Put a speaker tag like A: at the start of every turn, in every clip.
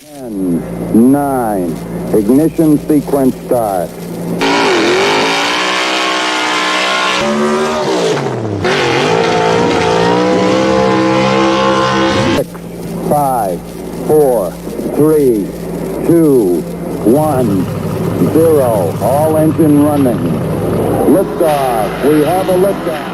A: 10, 9, ignition sequence start. 5, 4, 3, 2, 1, 0. All engine running. Liftoff. We have a liftoff.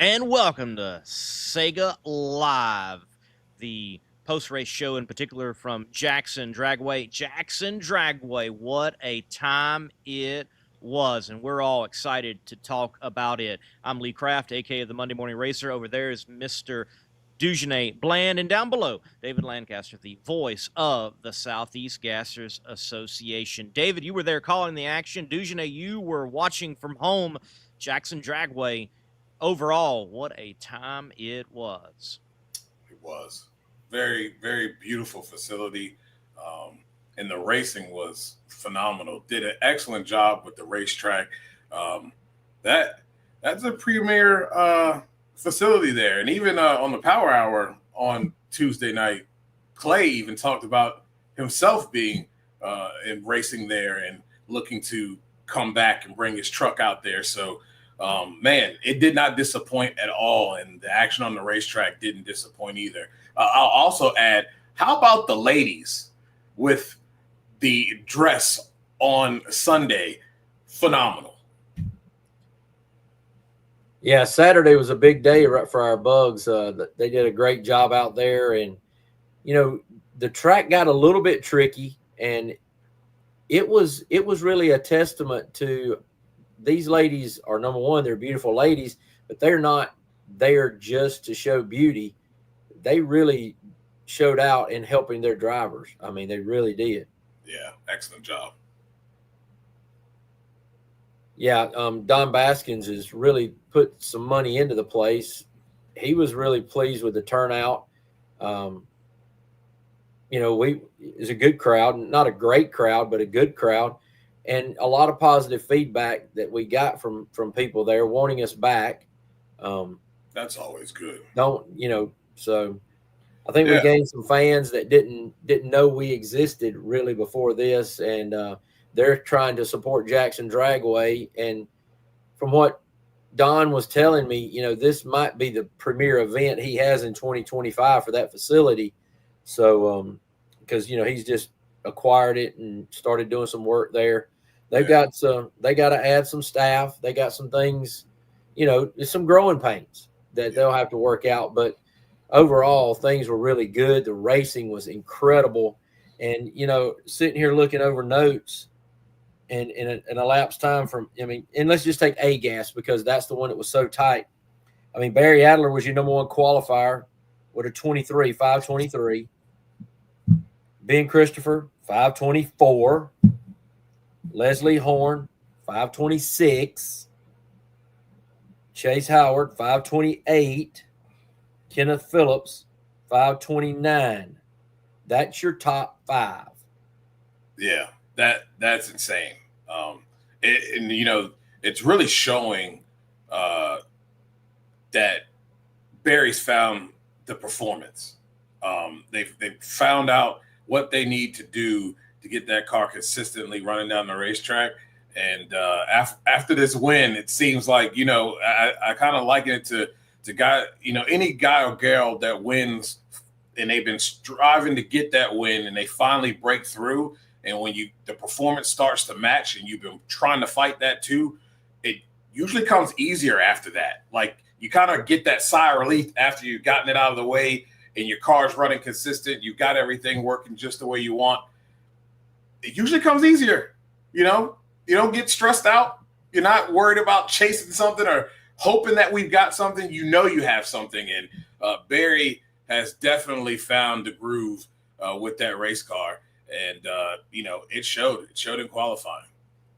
B: And welcome to SEGA Live, the post-race show in particular from Jackson Dragway. Jackson Dragway, what a time it was, and we're all excited to talk about it. I'm Lee Kraft, a.k.a. the Monday Morning Racer. Over there is Mr. Dugenay Bland, and down below, David Lancaster, the voice of the Southeast Gassers Association. David, you were there calling the action. Dugenay, you were watching from home. Jackson Dragway, overall, what a time it was.
C: It was very, very beautiful facility. And the racing was phenomenal. Did an excellent job with the racetrack. That's a premier facility there. And even on the Power Hour on Tuesday night, Clay even talked about himself being in racing there and looking to come back and bring his truck out there. So, man, it did not disappoint at all, and the action on the racetrack didn't disappoint either. I'll also add, how about the ladies with the dress on Sunday? Phenomenal.
D: Yeah, Saturday was a big day for our bugs. They did a great job out there, and the track got a little bit tricky, and it was really a testament to. These ladies are, number one, they're beautiful ladies, but they're not there just to show beauty. They really showed out in helping their drivers. I mean, they really did.
C: Yeah, excellent job.
D: Yeah, Don Baskins has really put some money into the place. He was really pleased with the turnout. It's a good crowd, not a great crowd, but a good crowd. And a lot of positive feedback that we got from people there wanting us back.
C: That's always good.
D: So I think we gained some fans that didn't know we existed really before this, and they're trying to support Jackson Dragway. And from what Don was telling me, this might be the premier event he has in 2025 for that facility. So because he's just acquired it and started doing some work there. They got to add some staff. They got some things, there's some growing pains that they'll have to work out. But overall, things were really good. The racing was incredible. And, sitting here looking over notes and in an elapsed time and let's just take A-Gas because that's the one that was so tight. I mean, Barry Adler was your number one qualifier with a 523. Ben Christopher, 524. Leslie Horn, 526. Chase Howard, 528. Kenneth Phillips, 529. That's your top five.
C: Yeah, that's insane. It's really showing that Barry's found the performance. They've found out what they need to do to get that car consistently running down the racetrack. And after this win, it seems like, I kind of liken it to guy, any guy or girl that wins and they've been striving to get that win and they finally break through. And when the performance starts to match and you've been trying to fight that too, it usually comes easier after that. Like you kind of get that sigh of relief after you've gotten it out of the way and your car's running consistent. You've got everything working just the way you want. It usually comes easier. You don't get stressed out. You're not worried about chasing something or hoping that we've got something. You have something. And Barry has definitely found the groove with that race car. And, it showed. It showed in qualifying.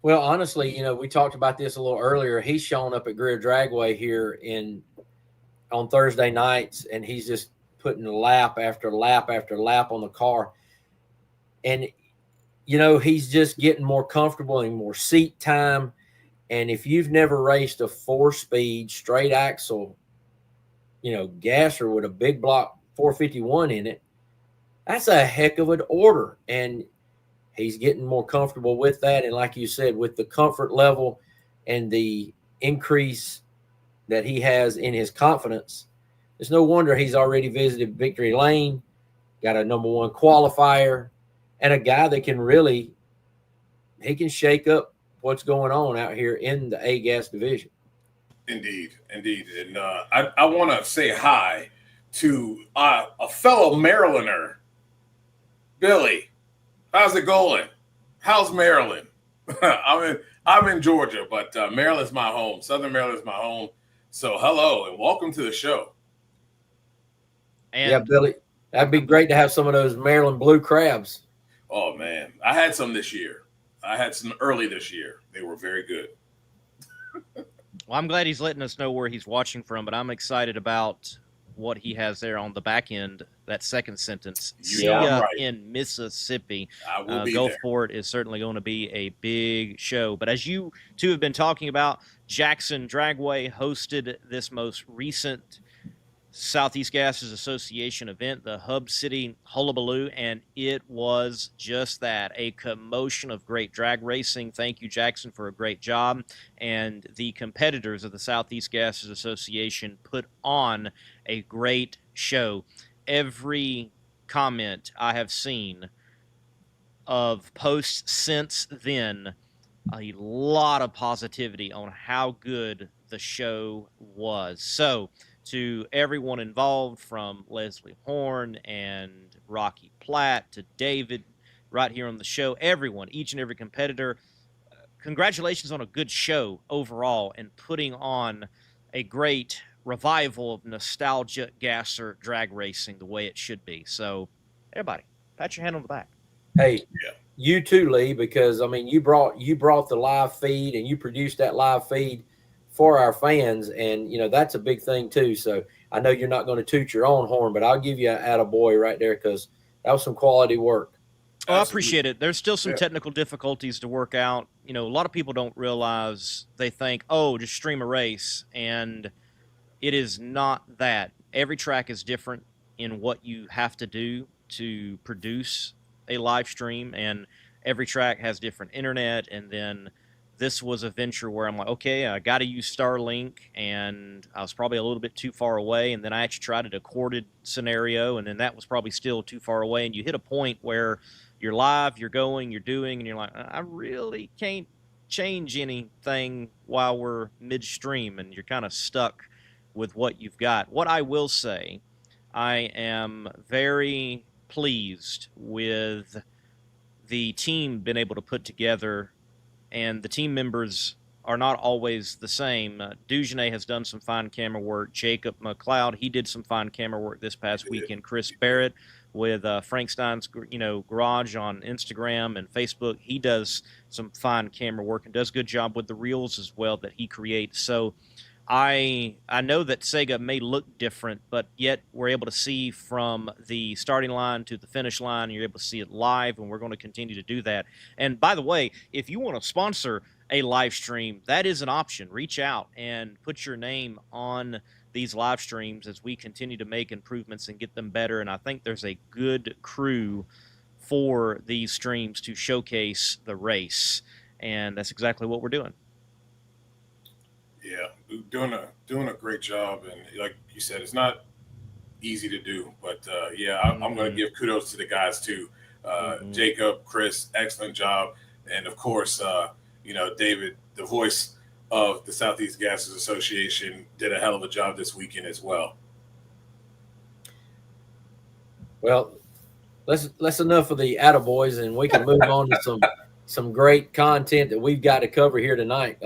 D: Well, honestly, we talked about this a little earlier. He's shown up at Greer Dragway here in on Thursday nights, and he's just putting lap after lap after lap on the car. And, you know, he's just getting more comfortable and more seat time. And if you've never raced a 4-speed straight axle, you know, gasser with a big block 451 in it, that's a heck of an order. And he's getting more comfortable with that. And like you said, with the comfort level and the increase that he has in his confidence, it's no wonder he's already visited Victory Lane, got a #1 qualifier, and a guy that can really, he can shake up what's going on out here in the A-Gas division.
C: Indeed. And I want to say hi to a fellow Marylander, Billy. How's it going? How's Maryland? I'm in Georgia, but Maryland's my home. Southern Maryland's my home. So hello and welcome to the show.
B: And
D: yeah, Billy, that'd be great to have some of those Maryland blue crabs.
C: Oh man, I had some this year. I had some early this year. They were very good.
B: well, I'm glad he's letting us know where he's watching from, but I'm excited about what he has there on the back end. That second sentence, SEGA in Mississippi.
C: I will be
B: Gulfport is certainly going to be a big show. But as you two have been talking about, Jackson Dragway hosted this most recent Southeast Gases Association event, the Hub City Hullabaloo, and it was just that, a commotion of great drag racing. Thank you, Jackson, for a great job. And the competitors of the Southeast Gases Association put on a great show. Every comment I have seen of posts since then, a lot of positivity on how good the show was. So, to everyone involved, from Leslie Horn and Rocky Platt to David right here on the show, everyone, each and every competitor, congratulations on a good show overall and putting on a great revival of nostalgia gasser drag racing the way it should be. So everybody, pat your hand on the back.
D: Hey, you too, Lee, because I mean, you brought the live feed and you produced that live feed for our fans, and you know that's a big thing too. So I know you're not going to toot your own horn, but I'll give you an attaboy right there because that was some quality work.
B: Oh, I appreciate it. There's still some technical difficulties to work out. You know, a lot of people don't realize, they think, oh, just stream a race, and it is not that. Every track is different in what you have to do to produce a live stream, and every track has different internet. And then this was a venture where I'm like, okay, I got to use Starlink, and I was probably a little bit too far away. And then I actually tried a corded scenario, and then that was probably still too far away. And you hit a point where you're live, you're going, you're doing, and you're like, I really can't change anything while we're midstream, and you're kind of stuck with what you've got. What I will say, I am very pleased with the team being able to put together, and the team members are not always the same. Dugenay has done some fine camera work. Jacob McLeod, he did some fine camera work this past weekend. Chris Barrett with Frank Stein's Garage on Instagram and Facebook, he does some fine camera work and does a good job with the reels as well that he creates. So I know that SEGA may look different, but yet we're able to see from the starting line to the finish line. You're able to see it live, and we're going to continue to do that. And by the way, if you want to sponsor a live stream, that is an option. Reach out and put your name on these live streams as we continue to make improvements and get them better. And I think there's a good crew for these streams to showcase the race, and that's exactly what we're doing.
C: Yeah, doing a great job, and like you said, it's not easy to do, but I'm going to give kudos to the guys too. Jacob, Chris, excellent job, and of course, David, the voice of the Southeast Gases Association, did a hell of a job this weekend as well.
D: Well, let's enough of the attaboys, and we can move on to some great content that we've got to cover here tonight.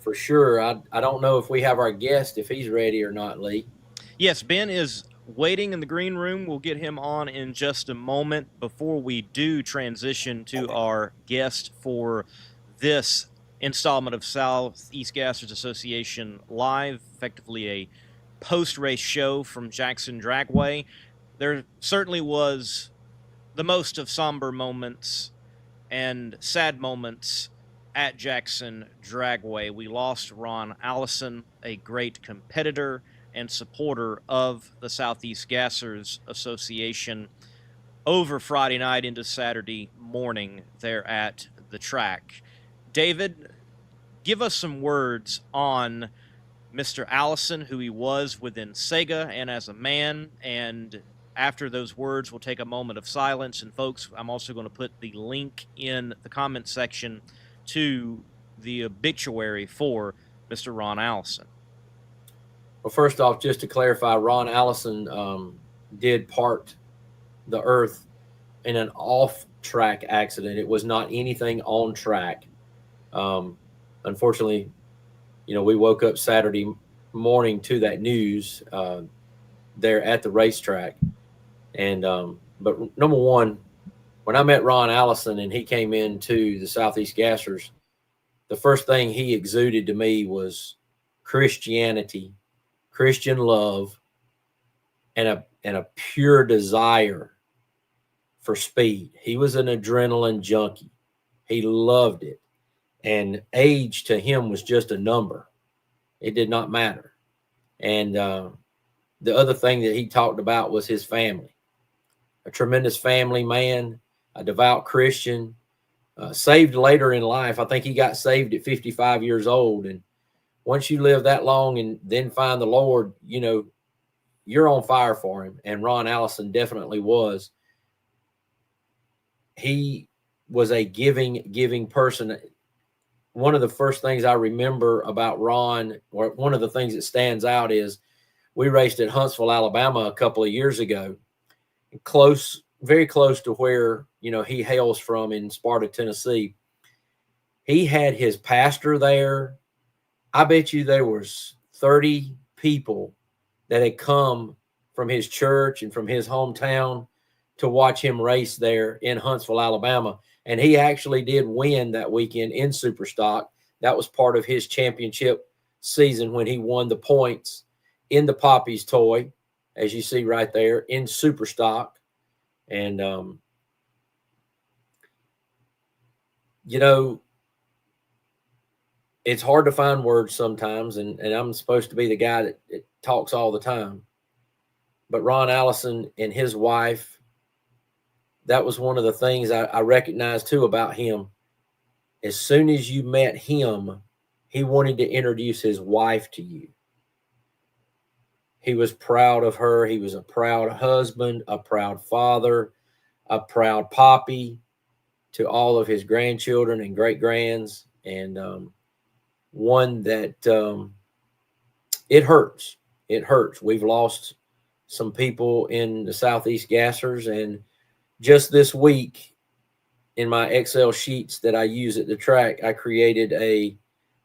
D: For sure. I don't know if we have our guest, if he's ready or not, Lee.
B: Yes, Ben is waiting in the green room. We'll get him on in just a moment. Before we do transition to our guest for this installment of Southeast Gassers Association Live, effectively a post-race show from Jackson Dragway. There certainly was the most of somber moments and sad moments at Jackson Dragway. We lost Ron Allison, a great competitor and supporter of the Southeast Gassers Association, over Friday night into Saturday morning there at the track. David, give us some words on Mr. Allison, who he was within SEGA and as a man, and after those words, we'll take a moment of silence. And folks, I'm also going to put the link in the comment section to the obituary for Mr. Ron Allison.
D: Well, first off, just to clarify, Ron Allison did part the earth in an off-track accident. It was not anything on track. Unfortunately, we woke up Saturday morning to that news there at the racetrack. And but number one, when I met Ron Allison and he came into the Southeast Gassers, the first thing he exuded to me was Christianity, Christian love, and a pure desire for speed. He was an adrenaline junkie. He loved it. And age to him was just a number. It did not matter. And the other thing that he talked about was his family. A tremendous family man, a devout Christian, saved later in life. I think he got saved at 55 years old. And once you live that long and then find the Lord, you're on fire for him. And Ron Allison definitely was. He was a giving person. One of the first things I remember about Ron, or one of the things that stands out, is we raced at Huntsville, Alabama a couple of years ago, very close to where, he hails from in Sparta, Tennessee. He had his pastor there. I bet you there was 30 people that had come from his church and from his hometown to watch him race there in Huntsville, Alabama. And he actually did win that weekend in Superstock. That was part of his championship season when he won the points in the Poppy's toy, as you see right there, in Superstock. And, it's hard to find words sometimes, and I'm supposed to be the guy that talks all the time. But Ron Allison and his wife, that was one of the things I recognized too about him. As soon as you met him, he wanted to introduce his wife to you. He was proud of her. He was a proud husband, a proud father, a proud poppy to all of his grandchildren and great-grands, and one that it hurts. It hurts. We've lost some people in the Southeast Gassers, and just this week in my Excel sheets that I use at the track, I created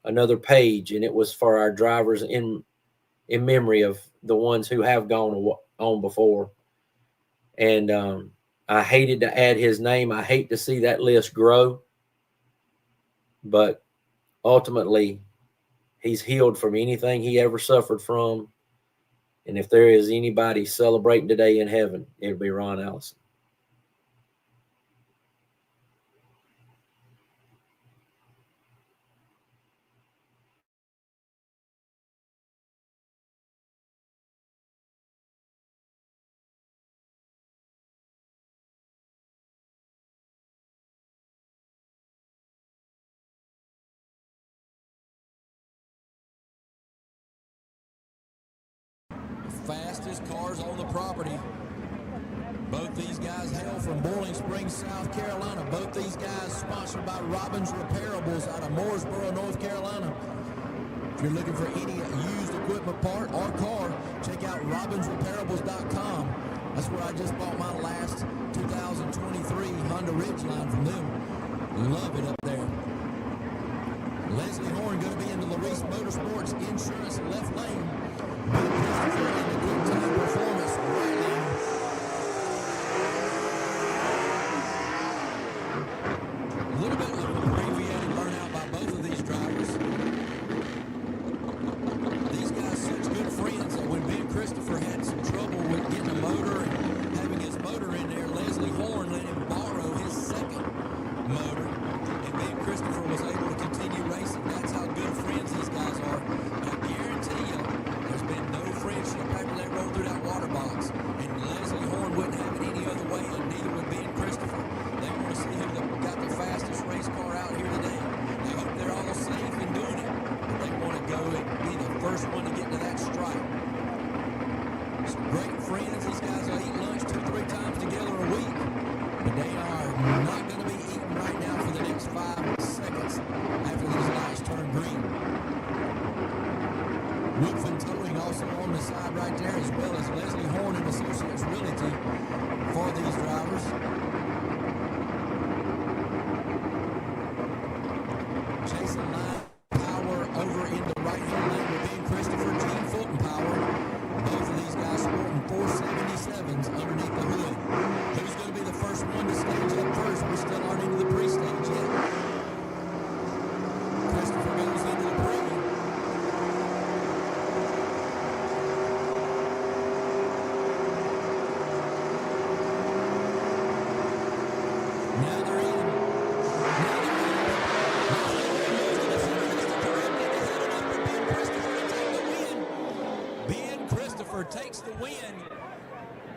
D: another page, and it was for our drivers in memory of the ones who have gone on before. And I hated to add his name. I hate to see that list grow, but ultimately he's healed from anything he ever suffered from. And if there is anybody celebrating today in heaven, it'll be Ron Allison.
E: Fastest cars on the property. Both these guys hail from Boiling Springs, South Carolina. Both these guys sponsored by Robbins Repairables out of Mooresboro, North Carolina. If you're looking for any used equipment part or car, check out robbinsrepairables.com. That's where I just bought my last 2023 Honda Ridgeline from them. Love it up there. Leslie Horn going to be in the Larice Motorsports Insurance left lane. Bill Christopher in the Good Time Performance right lane. A little bit of an abbreviated burnout by both of these drivers. These guys such good friends that when Bill Some great friends. These guys will eat lunch 2-3 times together a week. But they are not going to be eating right now for the next 5 seconds after these lights turn green. Woodfin Towing also on the side right there, as well as Leslie Horn and Associates Realty for these drivers. Chasing line power over in the right-hand lane with Ben Christopher, Gene Fulton power. Both of these guys sporting 477s underneath the hood. Who's going to be the first one to stage up first? We still aren't into the pre-stage yet. Christopher goes into the pre. Now they're in. Ben Christopher takes the win.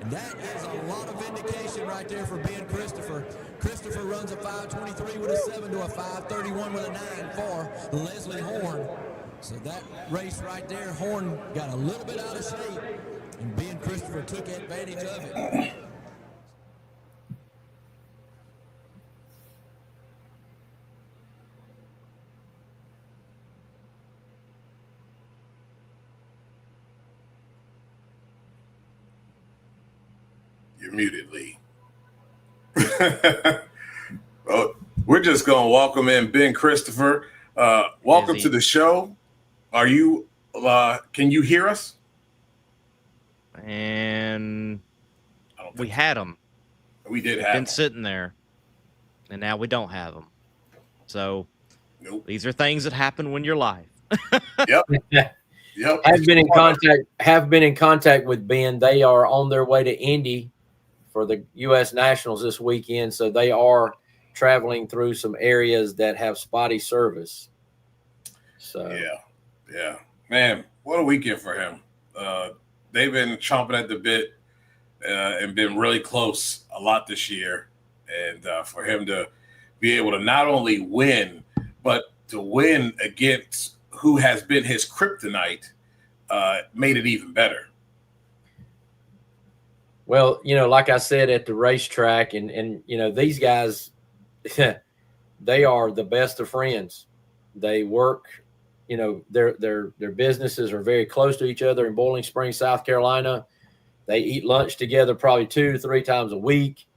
E: And that is a lot of vindication right there for Ben Christopher. Christopher runs a 5:23 with a 7 to a 5:31 with a 9 for Leslie Horn. So that race right there, Horn got a little bit out of shape, and Ben Christopher took advantage of it.
C: You're muted, Lee. Well, we're just going to welcome in Ben Christopher. Welcome to the show. Are you, can you hear us?
B: And we had them.
C: We did have
B: been
C: them.
B: sitting there, and now we don't have them. So
C: Nope.
B: these are things that happen when you're live.
C: Yep. Yep.
D: Have been in contact with Ben. They are on their way to Indy for the U.S. Nationals this weekend, so they are traveling through some areas that have spotty service. So
C: yeah, man, what a weekend for him. They've been chomping at the bit and been really close a lot this year, and for him to be able to not only win, but to win against who has been his kryptonite made it even better.
D: Well, like I said at the racetrack, and these guys, they are the best of friends. They work, their businesses are very close to each other in Bowling Springs, South Carolina. They eat lunch together probably 2-3 times a week.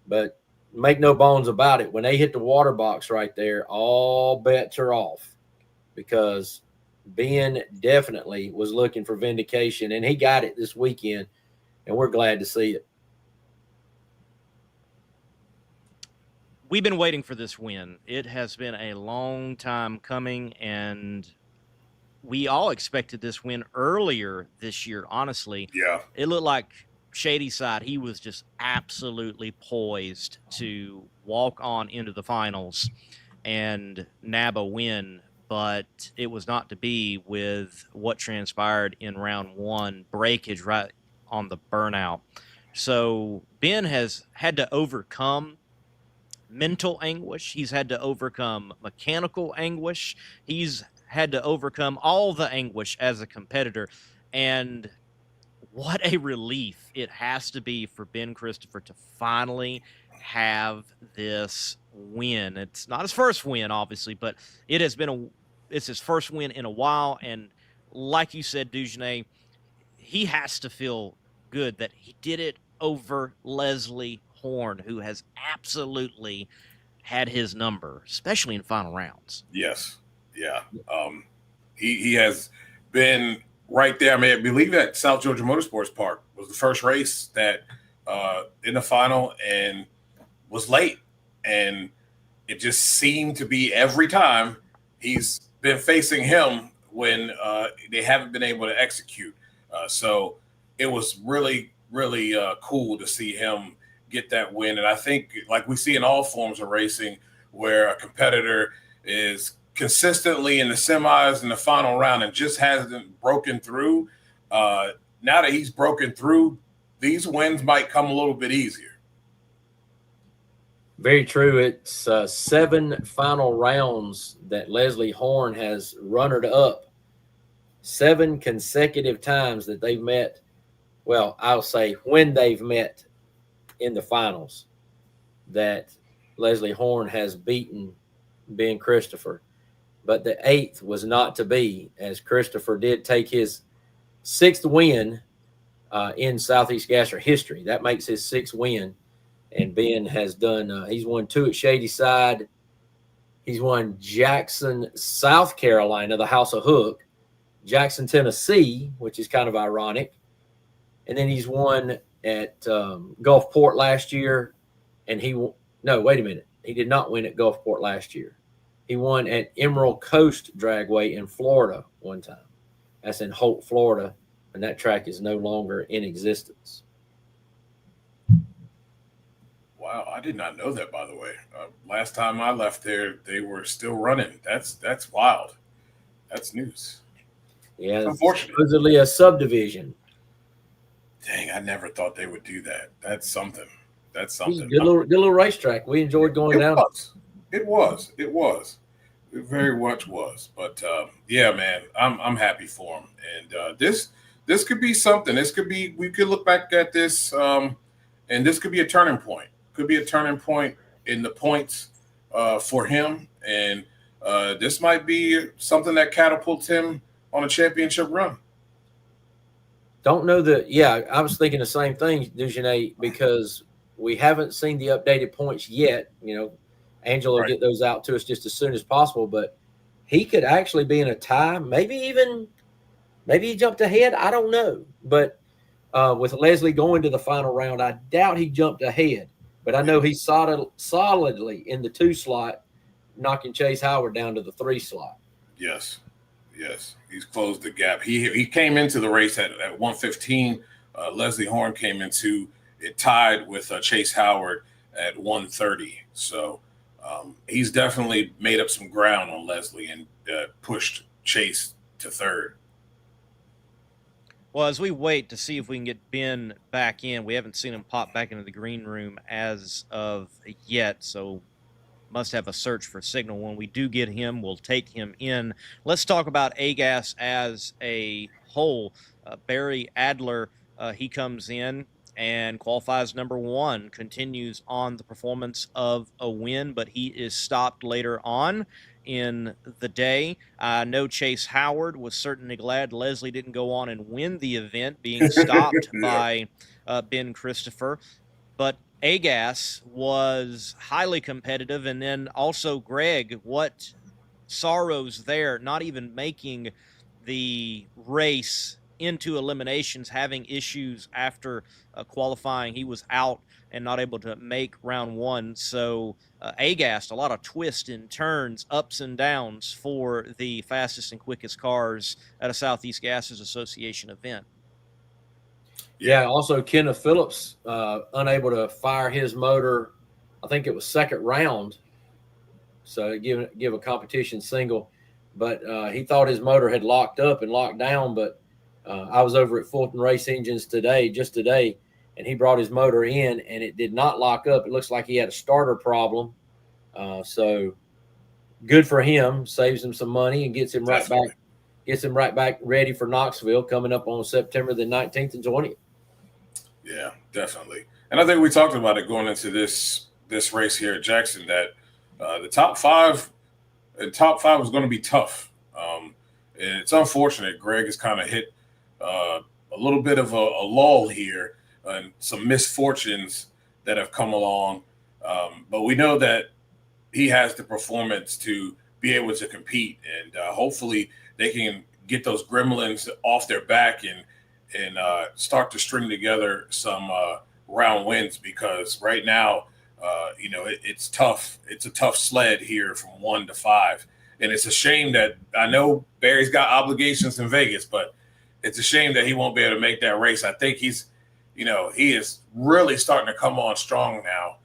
D: But make no bones about it, when they hit the water box right there, all bets are off, because Ben definitely was looking for vindication, and he got it this weekend. And we're glad to see it.
B: We've been waiting for this win. It has been a long time coming, and we all expected this win earlier this year, honestly.
C: Yeah.
B: It looked like Shady Side, he was just absolutely poised to walk on into the finals and nab a win, but it was not to be with what transpired in round one, breakage right on the burnout. So Ben has had to overcome mental anguish. He's had to overcome mechanical anguish. He's had to overcome all the anguish as a competitor. And what a relief it has to be for Ben Christopher to finally have this win. It's not his first win, obviously, but it has been it's his first win in a while. And like you said, Dugenais, he has to feel good that he did it over Leslie Horn, who has absolutely had his number, especially in final rounds.
C: Yes. Yeah. He has been right there. I mean, I believe that South Georgia Motorsports Park was the first race that in the final and was late. And it just seemed to be every time he's been facing him when they haven't been able to execute. So it was really, really cool to see him get that win. And I think, like we see in all forms of racing, where a competitor is consistently in the semis and the final round and just hasn't broken through, now that he's broken through, these wins might come a little bit easier.
D: Very true. It's 7 final rounds that Leslie Horn has runnered up. 7 consecutive times that they've met well, I'll say when they've met in the finals, that Leslie Horn has beaten Ben Christopher. But the 8th was not to be, as Christopher did take his 6th win in Southeast Gasser history. That makes his 6th win. And Ben has done, he's won 2 at Shady Side. He's won Jackson, South Carolina, the House of Hook, Jackson, Tennessee, which is kind of ironic. And then he's won at Gulfport last year. And no, wait a minute. He did not win at Gulfport last year. He won at Emerald Coast Dragway in Florida one time. That's in Holt, Florida. And that track is no longer in existence.
C: Wow, I did not know that, by the way. Last time I left there, they were still running. That's wild. That's news.
D: Yeah,
C: unfortunate.
D: Supposedly a subdivision.
C: Dang, I never thought they would do that. That's something. That's something.
D: Good little racetrack. We enjoyed going down.
C: It was. It very much was. But yeah, man, I'm happy for him. And this could be something. We could look back at this, and this could be a turning point. Could be a turning point in the points for him, and this might be something that catapults him on a championship run.
D: Don't know that. Yeah, I was thinking the same thing, Duchesne, because we haven't seen the updated points yet. You know, Angela will get those out to us just as soon as possible, but he could actually be in a tie. Maybe he jumped ahead. I don't know. But with Leslie going to the final round, I doubt he jumped ahead. But I know he's solidly in the 2 slot, knocking Chase Howard down to the 3 slot.
C: Yes. He's closed the gap. He came into the race at 115. Leslie Horn came into it tied with Chase Howard at 130. So he's definitely made up some ground on Leslie and pushed Chase to 3rd.
B: Well, as we wait to see if we can get Ben back in, we haven't seen him pop back into the green room as of yet, so must have a search for signal. When we do get him, we'll take him in. Let's talk about AGAS as a whole. Barry Adler, he comes in and qualifies number 1, continues on the performance of a win, but he is stopped later on in the day. I know Chase Howard was certainly glad Leslie didn't go on and win the event, being stopped by Ben Christopher. But AGAS was highly competitive. And then also, Greg, what sorrows there, not even making the race into eliminations, having issues after qualifying. He was out and not able to make round 1. So AGAS, a lot of twists and turns, ups and downs for the fastest and quickest cars at a Southeast Gases Association event.
D: Yeah, also Kenneth Phillips unable to fire his motor. I think it was 2nd round. So give a competition single. But he thought his motor had locked up and locked down. But I was over at Fulton Race Engines just today, and he brought his motor in, and it did not lock up. It looks like he had a starter problem. So good for him. Saves him some money and gets him right back ready for Knoxville coming up on September the 19th and 20th.
C: Yeah, definitely. And I think we talked about it going into this race here at Jackson, that the top five was going to be tough. And it's unfortunate Greg has kind of hit a little bit of a lull here and some misfortunes that have come along. But we know that he has the performance to be able to compete, and hopefully they can get those gremlins off their back and start to string together some round wins, because right now, it's tough. It's a tough sled here from 1 to 5. And it's a shame that I know Barry's got obligations in Vegas, but it's a shame that he won't be able to make that race. I think he is really starting to come on strong now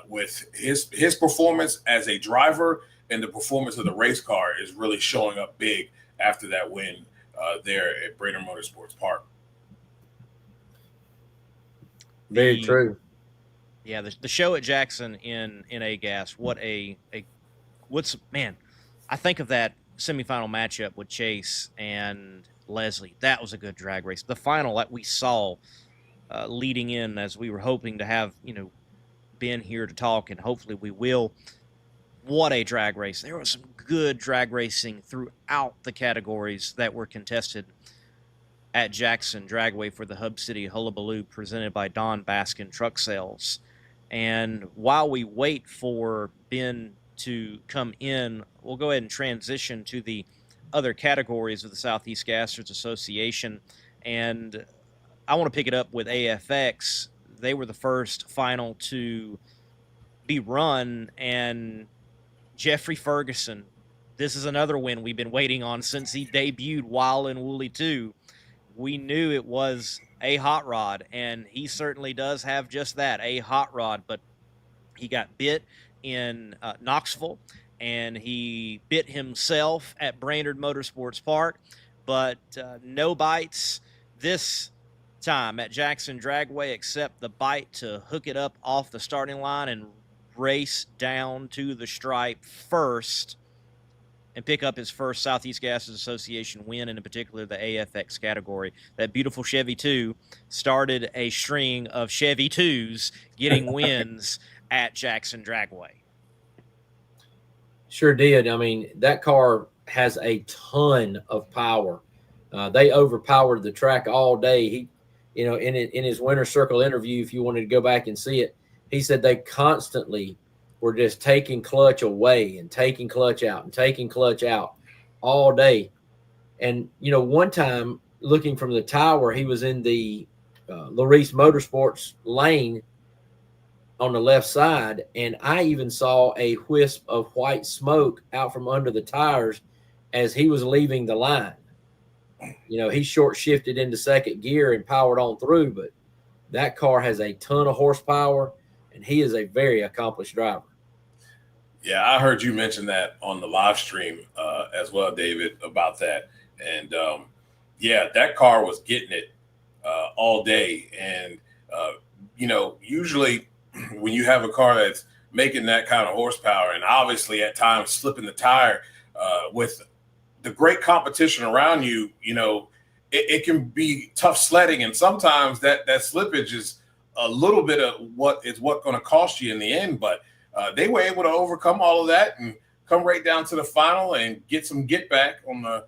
C: with his performance as a driver, and the performance of the race car is really showing up big after that win there at Brader Motorsports Park.
D: Very true.
B: Yeah, the show at Jackson in AGAS, man, I think of that semifinal matchup with Chase, and Leslie, that was a good drag race. The final that we saw leading in, as we were hoping to have, Ben here to talk, and hopefully we will. What a drag race. There was some good drag racing throughout the categories that were contested at Jackson Dragway for the Hub City Hullabaloo, presented by Don Baskin Truck Sales. And while we wait for Ben to come in, we'll go ahead and transition to the other categories of the Southeast Gassers Association. And I want to pick it up with AFX. They were the first final to be run, and Jeffrey Ferguson, this is another win we've been waiting on since he debuted Wild and Woolly 2. We knew it was a hot rod, and he certainly does have just that, a hot rod, but he got bit in Knoxville, and he bit himself at Brainerd Motorsports Park, but no bites this time at Jackson Dragway, except the bite to hook it up off the starting line and race down to the stripe first and pick up his first Southeast Gases Association win, and in particular the AFX category. That beautiful Chevy 2 started a string of Chevy 2s getting wins at Jackson Dragway.
D: Sure did. I mean, that car has a ton of power. They overpowered the track all day. He, in his winter circle interview, if you wanted to go back and see it, he said they constantly were just taking clutch away and taking clutch out and taking clutch out all day. And, one time looking from the tower, he was in the Larice Motorsports lane on the left side, and I even saw a wisp of white smoke out from under the tires as he was leaving the line. He short shifted into second gear and powered on through, but that car has a ton of horsepower, and he is a very accomplished driver.
C: Yeah, I heard you mention that on the live stream as well, David, about that. And that car was getting it all day. And, usually when you have a car that's making that kind of horsepower and obviously at times slipping the tire with the great competition around you, it can be tough sledding. And sometimes that slippage is a little bit of what's going to cost you in the end. But they were able to overcome all of that and come right down to the final and get some get back on the,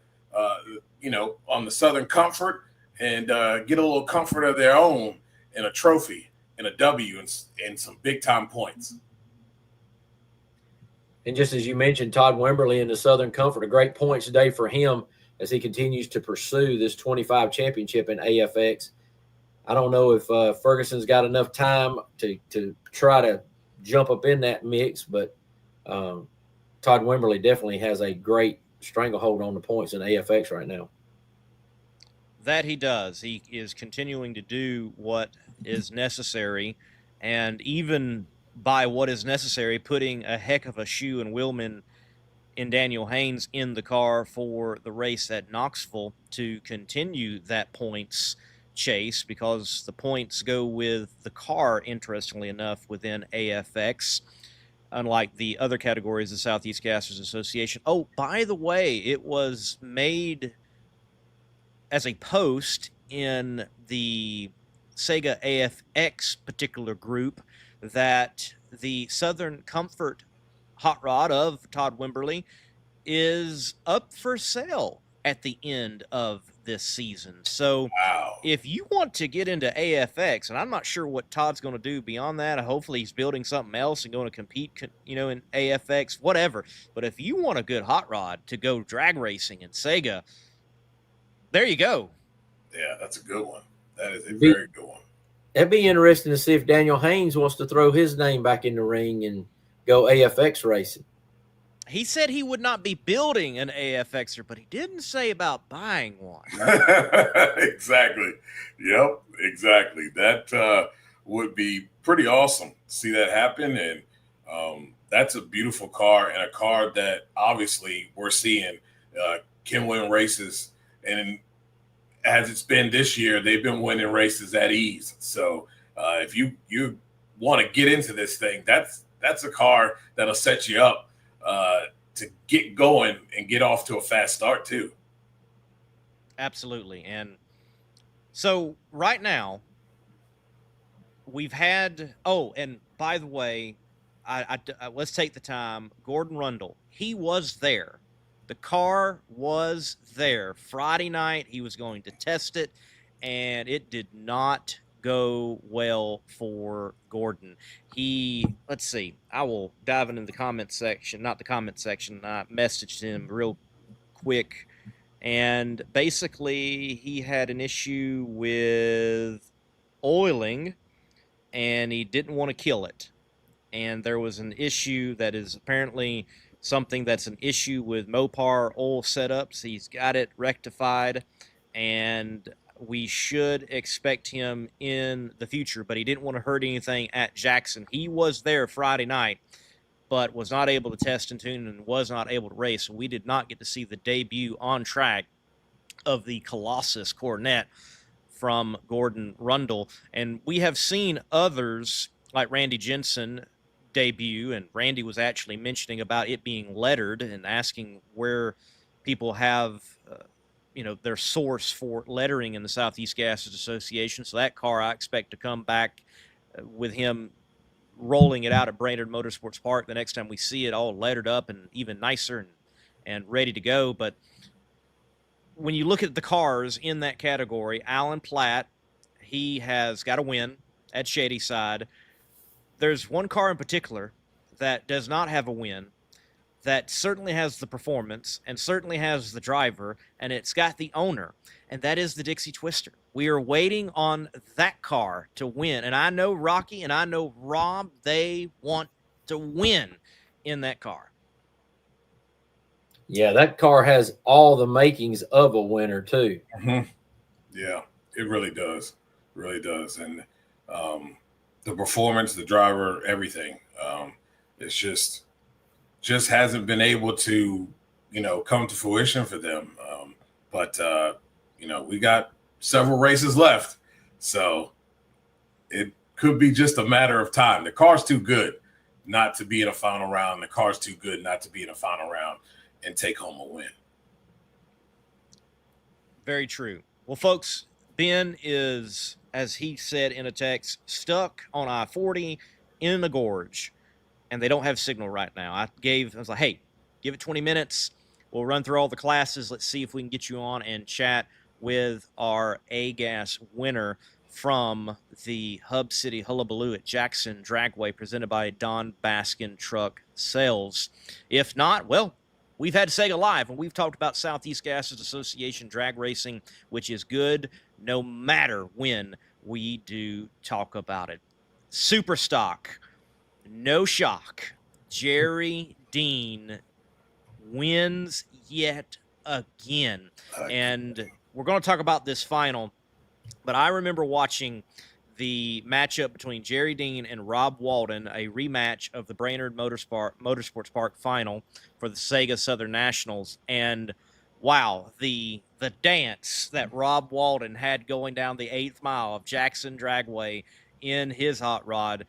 C: on the Southern Comfort and get a little comfort of their own in a trophy and a W and some big time points.
D: And just as you mentioned, Todd Wimberly in the Southern Comfort, a great points day for him as he continues to pursue this 25 championship in AFX. I don't know if Ferguson's got enough time to try to jump up in that mix, but Todd Wimberly definitely has a great stranglehold on the points in AFX right now.
B: That he does. He is continuing to do what is necessary, and even by what is necessary, putting a heck of a shoe and wheelman in Daniel Haynes in the car for the race at Knoxville to continue that points chase, because the points go with the car, interestingly enough, within AFX, unlike the other categories of the Southeast Gassers Association. Oh, by the way, it was made as a post in the SEGA AFX particular group that the Southern Comfort hot rod of Todd Wimberly is up for sale at the end of this season. So
C: Wow.
B: If you want to get into AFX, and I'm not sure what Todd's going to do beyond that, hopefully he's building something else and going to compete, in AFX, whatever. But if you want a good hot rod to go drag racing in SEGA, there you go.
C: Yeah, that's a good one. That is a very good one.
D: It'd be interesting to see if Daniel Haynes wants to throw his name back in the ring and go AFX racing.
B: He said he would not be building an AFXer, but he didn't say about buying one.
C: Exactly. Yep, exactly. That would be pretty awesome to see that happen. And that's a beautiful car, and a car that obviously we're seeing can win races. And as it's been this year, they've been winning races at ease. So if you want to get into this thing, that's a car that'll set you up to get going and get off to a fast start too.
B: Absolutely. And so right now we've had, oh, and by the way, let's take the time. Gordon Rundle, he was there. The car was there Friday night. He was going to test it, and it did not go well for Gordon. Let's see, I will dive into the comment section, not the comment section. I messaged him real quick, and basically he had an issue with oiling, and he didn't want to kill it. And there was an issue that is apparently something that's an issue with Mopar oil setups. He's got it rectified, and we should expect him in the future, but he didn't want to hurt anything at Jackson. He was there Friday night, but was not able to test and tune and was not able to race. So we did not get to see the debut on track of the Colossus Coronet from Gordon Rundle. And we have seen others like Randy Jensen debut, and Randy was actually mentioning about it being lettered and asking where people have their source for lettering in the Southeast Gases Association. So that car, I expect to come back with him rolling it out at Brainerd Motorsports Park the next time we see it, all lettered up and even nicer and ready to go. But when you look at the cars in that category, Alan Platt, he has got a win at Shadyside. There's one car in particular that does not have a win, that certainly has the performance and certainly has the driver, and it's got the owner, and that is the Dixie Twister. We are waiting on that car to win, and I know Rocky and I know Rob, they want to win in that car.
D: Yeah, that car has all the makings of a winner too.
C: Mm-hmm. Yeah, it really does. It really does. And the performance, the driver, everything. It's just hasn't been able to, come to fruition for them. But we got several races left. So it could be just a matter of time. The car's too good not to be in a final round. The car's too good not to be in a final round and take home a win.
B: Very true. Well, folks, Ben is, as he said in a text, stuck on I-40 in the gorge, and they don't have signal right now. I was like, hey, give it 20 minutes. We'll run through all the classes. Let's see if we can get you on and chat with our A-Gas winner from the Hub City Hullabaloo at Jackson Dragway, presented by Don Baskin Truck Sales. If not, well, we've had SEGA Live, and we've talked about Southeast Gases Association drag racing, which is good no matter when we do talk about it. Superstock, no shock. Jerry Dean wins yet again. And we're going to talk about this final, but I remember watching the matchup between Jerry Dean and Rob Walden, a rematch of the Brainerd Motorsports Park final for the SEGA Southern Nationals. And wow, the dance that Rob Walden had going down the 8th mile of Jackson Dragway in his hot rod,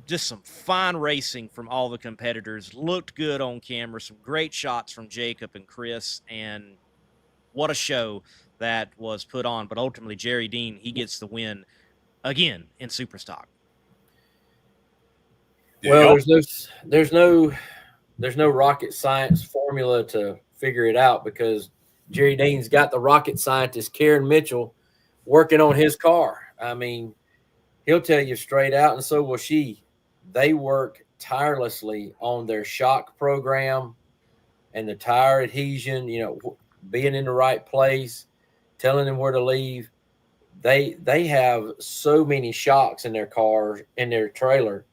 B: just some fine racing from all the competitors. Looked good on camera. Some great shots from Jacob and Chris, and what a show that was put on. But ultimately, Jerry Dean, he gets the win again in Superstock.
D: Well, there's no rocket science formula to figure it out, because Jerry Dean's got the rocket scientist Karen Mitchell working on his car. I mean, he'll tell you straight out, and so will she. They work tirelessly on their shock program and the tire adhesion, being in the right place, telling them where to leave. They have so many shocks in their car, in their trailer.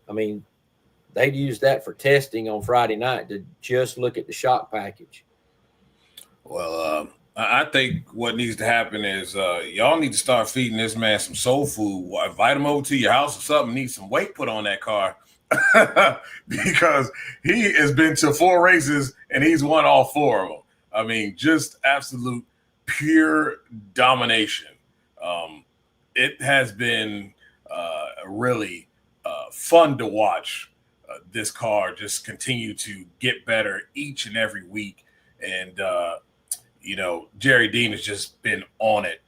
D: I mean, they'd use that for testing on Friday night to just look at the shock package.
C: Well, I think what needs to happen is y'all need to start feeding this man some soul food. Invite him over to your house or something. Need some weight put on that car because he has been to 4 races and he's won all 4 of them. I mean, just absolute pure domination. It has been really fun to watch this car just continue to get better each and every week. And, Jerry Dean has just been on it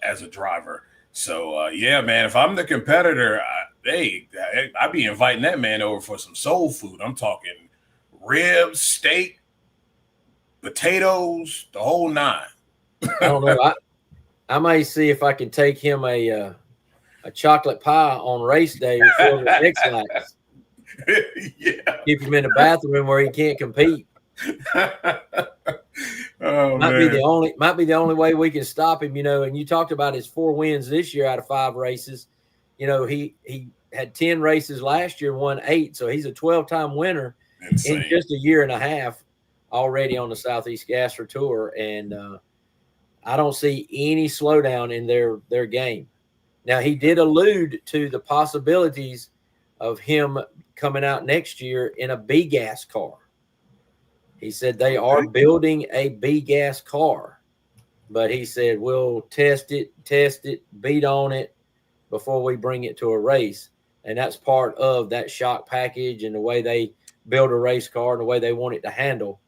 C: as a driver. So, yeah, man, if I'm the competitor, I'd be inviting that man over for some soul food. I'm talking ribs, steak, potatoes, the whole nine.
D: I don't know. I may see if I can take him a chocolate pie on race day before the next laps.
C: Yeah.
D: Keep him in the bathroom where he can't compete. Might be the only way we can stop him, and you talked about his 4 wins this year out of 5 races. He had 10 races last year, won 8, so he's a 12-time winner.
C: Insane.
D: In just a year and a half already on the Southeast Gasser Tour, and I don't see any slowdown in their game. Now, he did allude to the possibilities of him coming out next year in a B-gas car. He said they are building a B-gas car, but he said we'll test it, beat on it before we bring it to a race. And that's part of that shock package and the way they build a race car and the way they want it to handle.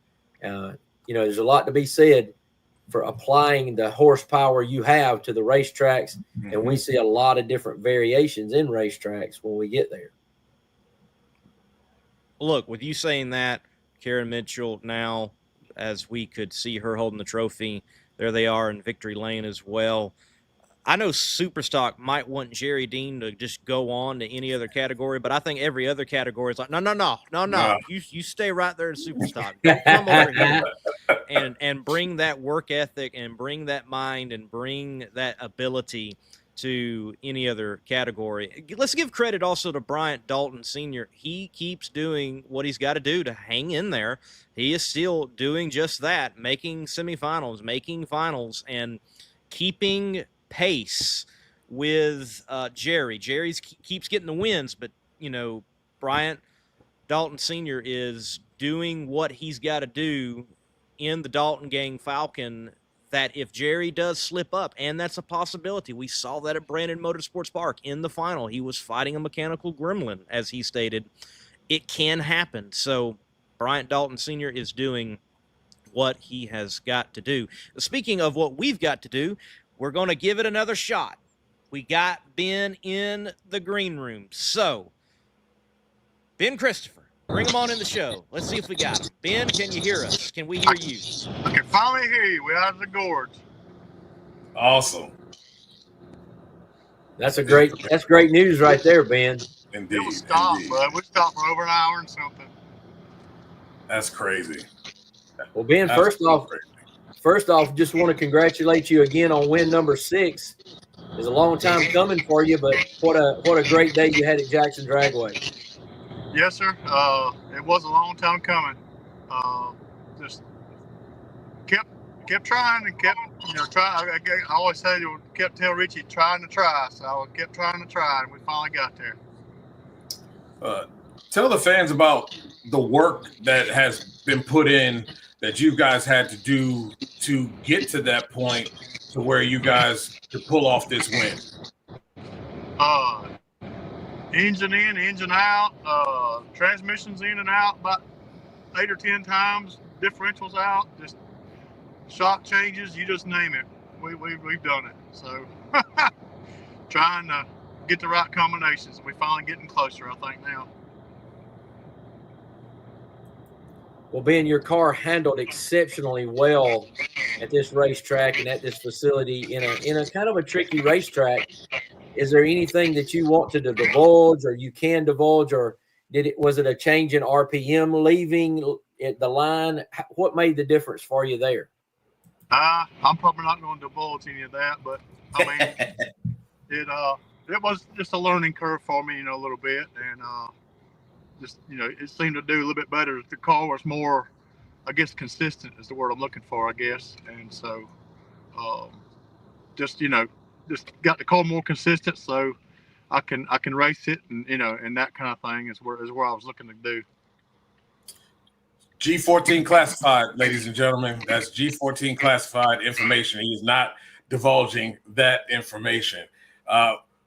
D: There's a lot to be said for applying the horsepower you have to the racetracks, and we see a lot of different variations in racetracks when we get there.
B: Look, with you saying that, Karen Mitchell now, as we could see her holding the trophy, there they are in victory lane as well. I know Superstock might want Jerry Dean to just go on to any other category, but I think every other category is like, no. You stay right there in Superstock. Don't come over here and bring that work ethic and bring that mind and bring that ability to any other category. Let's give credit also to Bryant Dalton Sr. He keeps doing what he's got to do to hang in there. He is still doing just that, making semifinals, making finals, and keeping pace with Jerry. Jerry keeps getting the wins, but, Bryant Dalton Sr. is doing what he's got to do in the Dalton Gang Falcon, that if Jerry does slip up, and that's a possibility. We saw that at Brandon Motorsports Park in the final. He was fighting a mechanical gremlin, as he stated. It can happen. So Bryant Dalton Sr. is doing what he has got to do. Speaking of what we've got to do, we're going to give it another shot. We got Ben in the green room. So, Ben Christopher, bring him on in the show. Let's see if we got him. Ben, can you hear us? Can we hear you?
F: I can finally hear you. We're out of the gorge.
C: Awesome.
D: That's great news right there, Ben.
C: Indeed.
F: It was stopped, bud. We stopped for over an hour and something.
C: That's crazy.
D: Well, Ben, first off, just want to congratulate you again on win number 6. It's a long time coming for you, but what a great day you had at Jackson Dragway.
F: Yes, sir. It was a long time coming. Just kept trying and kept trying. I always say kept telling Richie trying to try, so I kept trying to try, and we finally got there.
C: Tell the fans about the work that has been put in that you guys had to do to get to that point to where you guys could pull off this win.
F: Engine in, engine out, transmissions in and out about 8 or 10 times, differentials out, just shock changes, you just name it. We've done it. So trying to get the right combinations. We're finally getting closer, I think, now.
D: Well, Ben, your car handled exceptionally well at this racetrack and at this facility in a kind of a tricky racetrack. Is there anything that you want to divulge, or you can divulge, or was it a change in RPM leaving at the line? What made the difference for you there?
F: I'm probably not going to divulge any of that, but I mean, it was just a learning curve for me, a little bit, and just it seemed to do a little bit better. The car was more, I guess, consistent is the word I'm looking for, I guess, and so just got the car more consistent, so I can race it, and and that kind of thing is where I was looking to do.
C: G14 classified, ladies and gentlemen. That's G14 classified information. He is not divulging that information.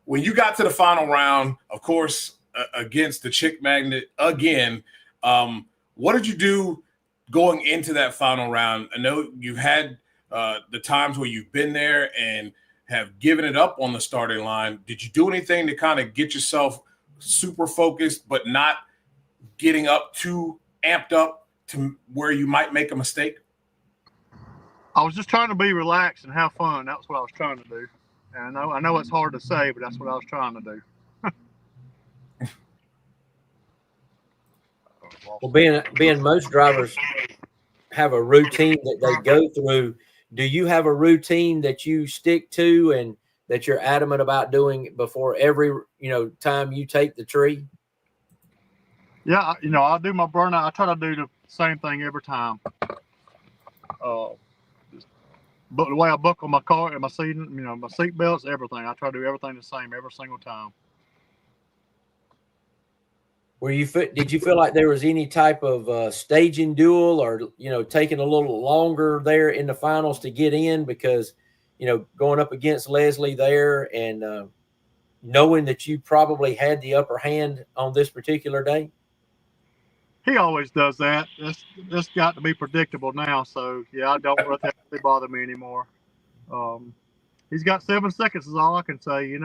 C: When you got to the final round, of course, against the Chick Magnet again, what did you do going into that final round? I know you had the times where you've been there and have given it up on the starting line, did you do anything to kind of get yourself super focused, but not getting up too amped up to where you might make a mistake?
F: I was just trying to be relaxed and have fun. That's what I was trying to do. And I know it's hard to say, but that's what I was trying to do.
D: Well, being most drivers have a routine that they go through. Do you have a routine that you stick to and that you're adamant about doing before every, time you take the tree?
F: Yeah, I do my burnout. I try to do the same thing every time. But the way I buckle my car and my seat, my seat belts, everything. I try to do everything the same every single time.
D: Did you feel like there was any type of staging duel or, taking a little longer there in the finals to get in because, going up against Leslie there and knowing that you probably had the upper hand on this particular day?
F: He always does that. That's got to be predictable now. So, yeah, I don't let that really bother me anymore. He's got 7 seconds is all I can say, He's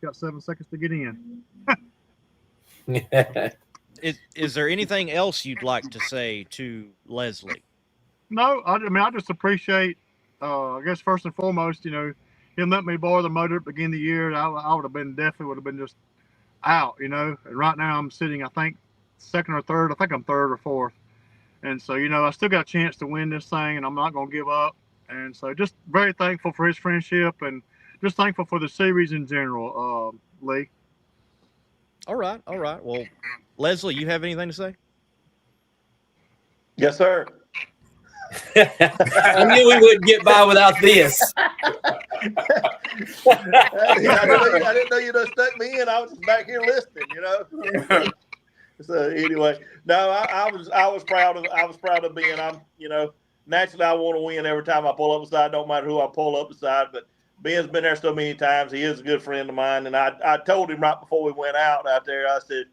F: got 7 seconds to get in.
B: Is there anything else you'd like to say to Leslie?
F: No, I just appreciate, I guess first and foremost, him letting me borrow the motor at the beginning of the year. I would have been just out, and right now I'm sitting, I think, second or third. I think I'm third or fourth. And so, I still got a chance to win this thing, and I'm not going to give up. And so just very thankful for his friendship and just thankful for the series in general, Lee.
B: All right. Well, Leslie, you have anything to say?
G: Yes, sir.
D: I knew we wouldn't get by without this.
G: I didn't know you done stuck me in. I was just back here listening, So anyway, no, I was proud of being. Naturally I want to win every time I pull up beside. Don't matter who I pull up beside, but Ben's been there so many times. He is a good friend of mine, and I told him right before we went out there. I said,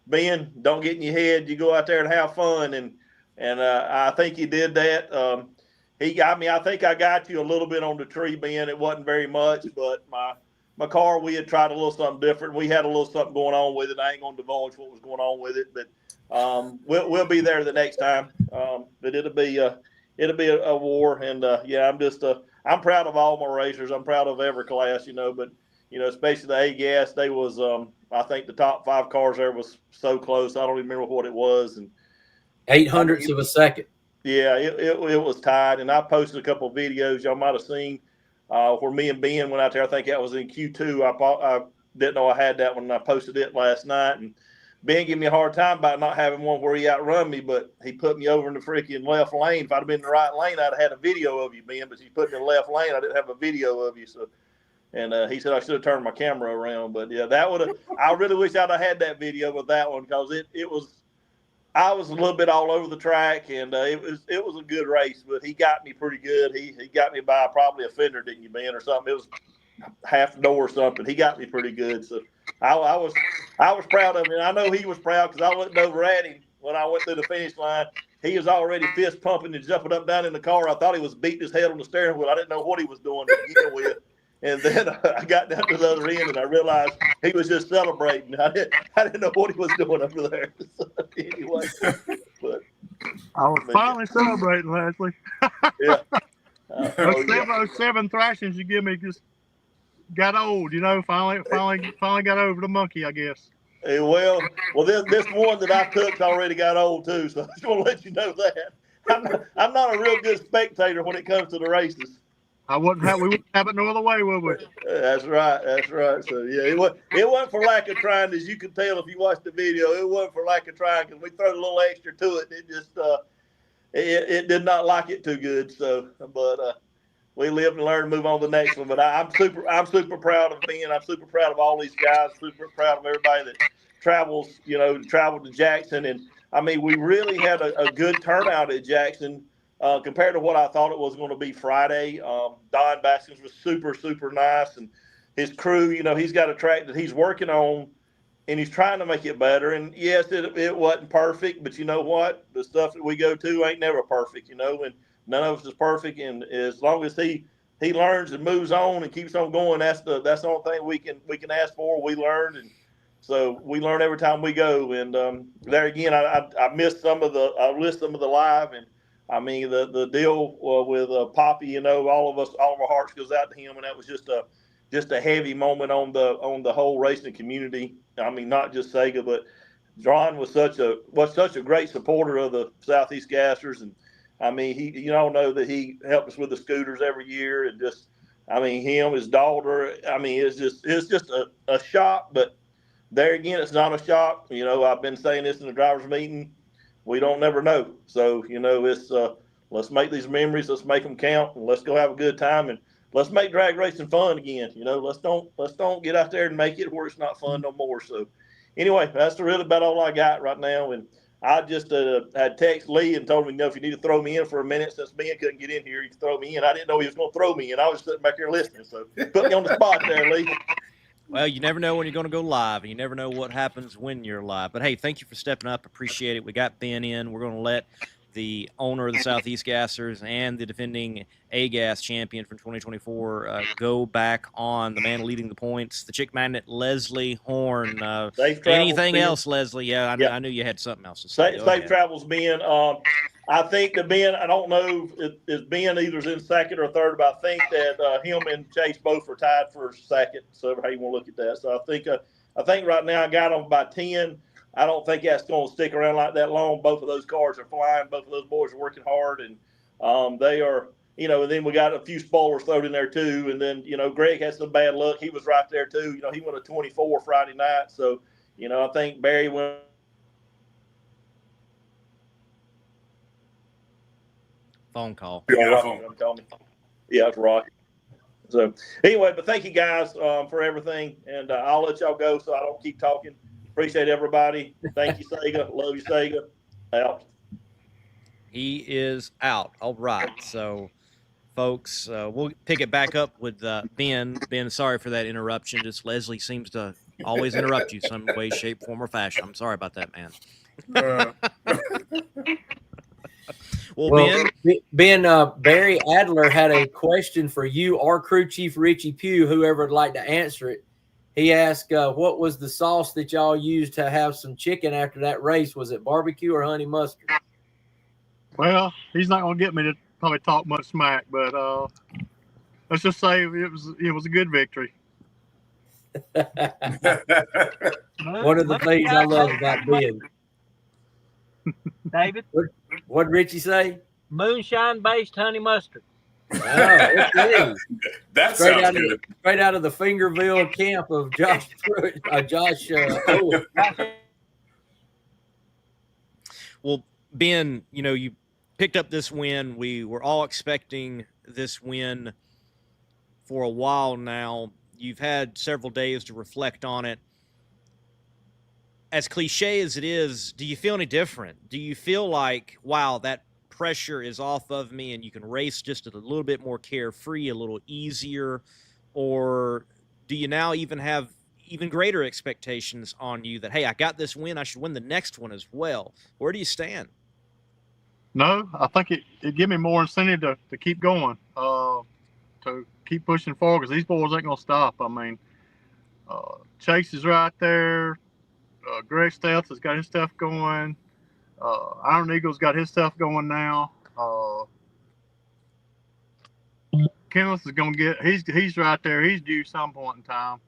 G: Ben, don't get in your head. You go out there and have fun, and I think he did that. He got me. I think I got you a little bit on the tree, Ben. It wasn't very much, but my car, we had tried a little something different. We had a little something going on with it. I ain't gonna divulge what was going on with it, but we'll be there the next time. But it'll be a war, and I'm proud of all my racers. I'm proud of every class, but especially the A-Gas. They was I think the top 5 cars there was so close. I don't even remember what it was, and
D: 0.08 of a second.
G: Yeah, it was tied, and I posted a couple of videos y'all might have seen where me and Ben went out there. I think that was in Q2. I didn't know I had that one, and I posted it last night. And Ben gave me a hard time about not having one where he outrun me, but he put me over in the freaking left lane. If I'd have been in the right lane, I'd have had a video of you, Ben. But he put me in the left lane. I didn't have a video of you. So, and he said I should have turned my camera around. But yeah, that would have. I really wish I'd have had that video with that one because it was. I was a little bit all over the track, and it was a good race. But he got me pretty good. He got me by probably a fender, didn't you, Ben, or something? It was half the door or something. He got me pretty good. So I was proud of him. And I know he was proud because I looked over at him when I went through the finish line. He was already fist pumping and jumping up and down in the car. I thought he was beating his head on the steering wheel. I didn't know what he was doing to begin with. And then I got down to the other end, and I realized he was just celebrating. I didn't know what he was doing over there. So, anyway, but
F: I was finally celebrating, Leslie.
G: Yeah.
F: Those 7 thrashings you give me just got old, Finally got over the monkey, I guess.
G: Hey, well, this one that I took's already got old too. So I just want to let you know that I'm not a real good spectator when it comes to the races.
F: We wouldn't have it no other way, would we?
G: That's right. So yeah, it wasn't for lack of trying, as you can tell if you watch the video. It wasn't for lack of trying because we threw a little extra to it. And it just it did not like it too good. So, but we live and learn to move on to the next one. But I'm super proud of Ben. I'm super proud of all these guys. Super proud of everybody that traveled to Jackson. And I mean, we really had a good turnout at Jackson. Compared to what I thought it was going to be Friday. Don Baskins was super, super nice. And his crew, he's got a track that he's working on, and he's trying to make it better. And, yes, it wasn't perfect, but you know what? The stuff that we go to ain't never perfect, And none of us is perfect, and as long as he learns and moves on and keeps on going, that's the only thing we can ask for. We learn, and so we learn every time we go. And there again, I missed some of the live, and I mean the deal with Poppy. All of our hearts goes out to him, and that was just a heavy moment on the whole racing community. I mean, not just SEGA, but Ron was such a great supporter of the Southeast Gassers, and I mean, you all know that he helped us with the scooters every year, and just, I mean, him, his daughter. I mean, it's just a shock, but there again, it's not a shock. I've been saying this in the drivers' meeting. We don't never know. So it's let's make these memories, let's make them count, and let's go have a good time, and let's make drag racing fun again. Let's don't get out there and make it where it's not fun no more. So anyway, that's really about all I got right now. And I just had text Lee and told him, if you need to throw me in for a minute, since Ben couldn't get in here, you can throw me in. I didn't know he was going to throw me in. I was sitting back here listening. So put me on the spot there, Lee.
B: Well, you never know when you're going to go live, and you never know what happens when you're live. But, hey, thank you for stepping up. Appreciate it. We got Ben in. We're going to let the owner of the Southeast Gassers and the defending A-Gas champion from 2024 go back on. The man leading the points, the chick magnet, Leslie Horn. Anything else, Leslie? Yeah, I knew you had something else to say.
G: Safe travels, Ben. I think that Ben, I don't know if Ben either's in second or third, but I think that him and Chase both are tied for second. So how you want to look at that? So I think right now I got them by 10. I don't think that's going to stick around like that long. Both of those cars are flying. Both of those boys are working hard, and they are, and then we got a few spoilers thrown in there too. And then, Greg had some bad luck. He was right there too. He went a 24 Friday night. So, I think Barry went.
B: Phone call.
G: Yeah, it's Rocky. So anyway, but thank you guys for everything. And I'll let y'all go so I don't keep talking. Appreciate everybody. Thank you, SEGA. Love you, SEGA. Out.
B: He is out. All right. So, folks, we'll pick it back up with Ben. Ben, sorry for that interruption. Just Leslie seems to always interrupt you some way, shape, form, or fashion. I'm sorry about that, man. Well,
D: Ben, Barry Adler had a question for you, our crew chief, Richie Pugh, whoever would like to answer it. He asked, what was the sauce that y'all used to have some chicken after that race? Was it barbecue or honey mustard?
F: Well, he's not going to get me to probably talk much smack, but let's just say it was a good victory.
D: One of the things I love about Ben.
H: David?
D: What'd Richie say?
H: Moonshine-based honey mustard.
D: Oh, okay.
C: That sounds good.
D: Straight out of the Fingerville camp of Josh Owen.
B: Well, Ben, you picked up this win. We were all expecting this win for a while now. You've had several days to reflect on it. As cliche as it is, do you feel any different? Do you feel like, wow, that pressure is off of me and you can race just a little bit more carefree, a little easier? Or do you now even have even greater expectations on you that, hey, I got this win, I should win the next one as well? Where do you stand?
F: No, I think it gave me more incentive to keep going, to keep pushing forward, because these boys ain't going to stop. I mean, Chase is right there. Greg Stelz has got his stuff going. Iron Eagle's got his stuff going now. Kenneth is going to get. He's right there. He's due some point in time.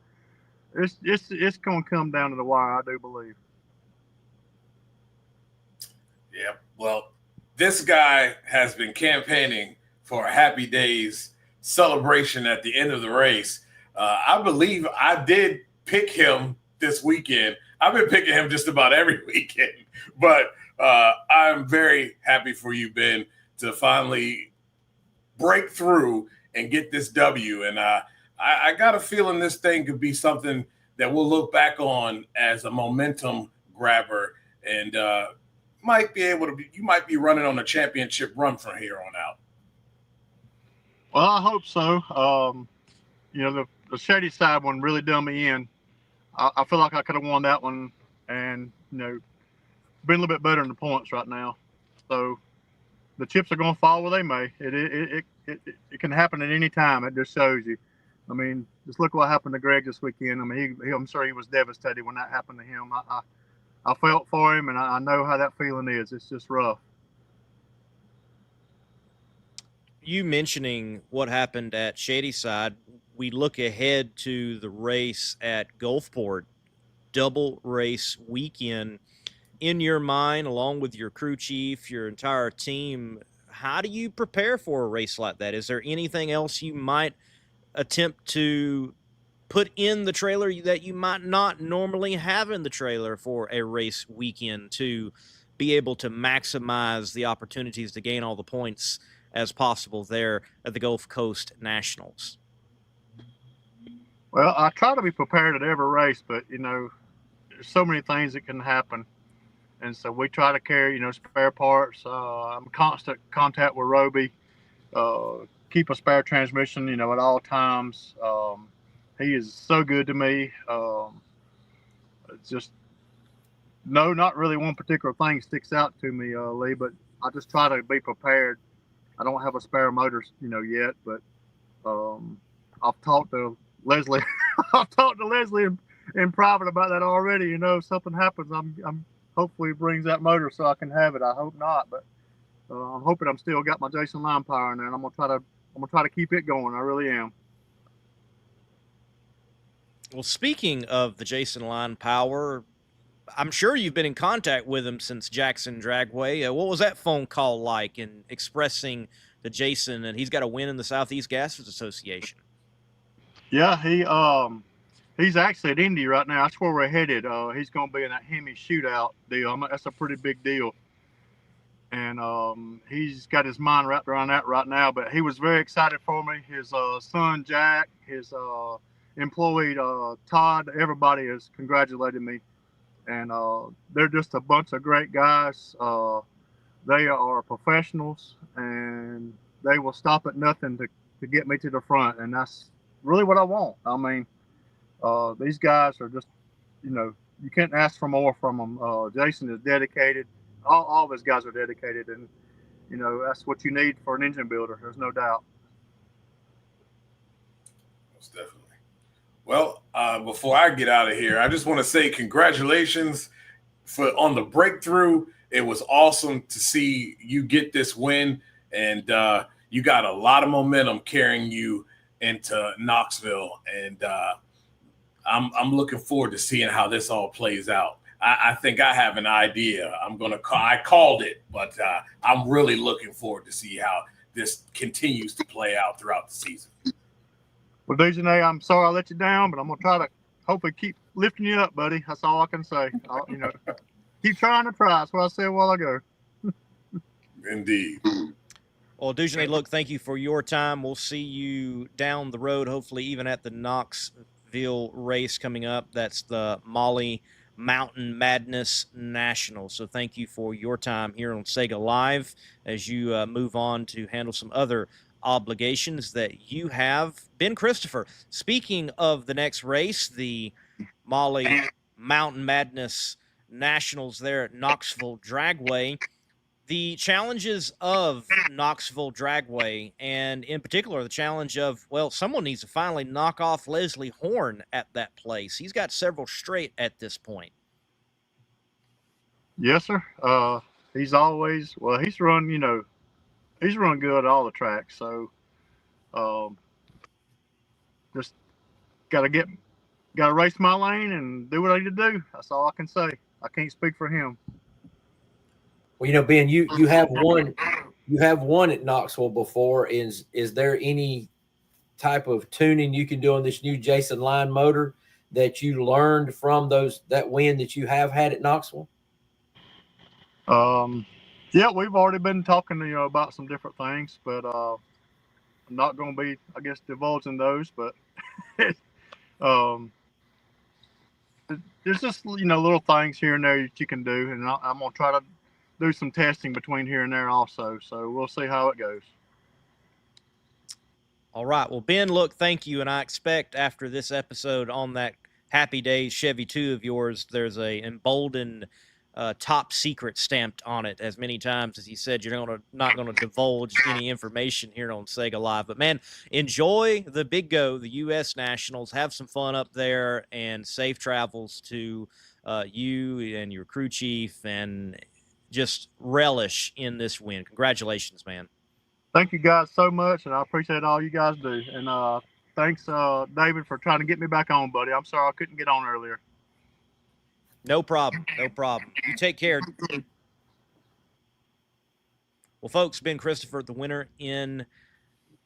F: It's going to come down to the wire, I do believe.
C: Yeah. Well, this guy has been campaigning for a Happy Days celebration at the end of the race. I believe I did pick him this weekend. I've been picking him just about every weekend, but I'm very happy for you, Ben, to finally break through and get this W. And I got a feeling this thing could be something that we'll look back on as a momentum grabber, and might be able to you might be running on a championship run from here on out.
F: Well, I hope so. The Shady Side one really done me in. I feel like I could have won that one and, been a little bit better in the points right now. So the chips are going to fall where they may. It can happen at any time. It just shows you. I mean, just look what happened to Greg this weekend. I mean, I'm sure he was devastated when that happened to him. I felt for him, and I know how that feeling is. It's just rough.
B: You mentioning what happened at Shadyside, we look ahead to the race at Gulfport, double race weekend. In your mind, along with your crew chief, your entire team, how do you prepare for a race like that? Is there anything else you might attempt to put in the trailer that you might not normally have in the trailer for a race weekend to be able to maximize the opportunities to gain all the points as possible there at the Gulf Coast Nationals?
F: Well, I try to be prepared at every race, but, there's so many things that can happen. And so we try to carry, spare parts. I'm in constant contact with Roby. Keep a spare transmission, at all times. He is so good to me. It's just, not really one particular thing sticks out to me, Lee, but I just try to be prepared. I don't have a spare motor, yet, but I've talked to Leslie. I've talked to Leslie in private about that already. If something happens, I'm hopefully he brings that motor so I can have it. I hope not, but I'm hoping I'm still got my Jackson line power in there, and I'm gonna try to keep it going. I really am.
B: Well, speaking of the Jason line power, I'm sure you've been in contact with him since Jackson Dragway. What was that phone call like in expressing to Jason that he's got a win in the Southeast Gassers Association?
F: Yeah, he's actually at Indy right now. That's where we're headed. He's going to be in that Hemi shootout deal. That's a pretty big deal. And he's got his mind wrapped around that right now. But he was very excited for me. His son, Jack, his employee, Todd, everybody has congratulated me. And they're just a bunch of great guys. They are professionals, and they will stop at nothing to get me to the front. And that's really what I want. I mean, these guys are just, you can't ask for more from them. Jason is dedicated. All of his guys are dedicated, and, that's what you need for an engine builder. There's no doubt.
C: Most definitely. Well, before I get out of here, I just want to say congratulations on the breakthrough. It was awesome to see you get this win, and you got a lot of momentum carrying you into Knoxville, and I'm looking forward to seeing how this all plays out. I think I have an idea. I called it, but I'm really looking forward to see how this continues to play out throughout the season.
F: Well, Dejanay, I'm sorry I let you down, but I'm going to try to hopefully keep lifting you up, buddy. That's all I can say. Keep trying to try. That's what I said a while ago.
C: Indeed.
B: Well, Dejanay, look, thank you for your time. We'll see you down the road, hopefully even at the Knoxville race coming up. That's the Molly Mountain Madness National. So thank you for your time here on SEGA Live as you move on to handle some other obligations that you have. Ben Christopher, speaking of the next race, the Molly Mountain Madness Nationals there at Knoxville Dragway, the challenges of Knoxville Dragway, and in particular the challenge of, well, someone needs to finally knock off Leslie Horn at that place. He's got several straight at this point.
F: Yes, sir. He's run good at all the tracks. So just got to race my lane and do what I need to do. That's all I can say. I can't speak for him.
D: Well, Ben, you have won at Knoxville before. Is there any type of tuning you can do on this new Jason line motor that you learned from that win that you have had at Knoxville?
F: Yeah, we've already been talking about some different things, but I'm not going to be, I guess, divulging those. But there's just little things here and there that you can do, and I'm going to try to do some testing between here and there also. So we'll see how it goes.
B: All right. Well, Ben, look, thank you. And I expect after this episode on that Happy Days Chevy 2 of yours, there's a emboldened top secret stamped on it as many times as he said you're not going to divulge any information here on Sega Live. But, man, enjoy the Big Go, the U.S. Nationals. Have some fun up there, and safe travels to you and your crew chief, and just relish in this win. Congratulations, man.
F: Thank you guys so much, and I appreciate all you guys do. And thanks, David, for trying to get me back on, buddy. I'm sorry I couldn't get on earlier.
B: No problem. No problem. You take care. Well, folks, Ben Christopher, the winner in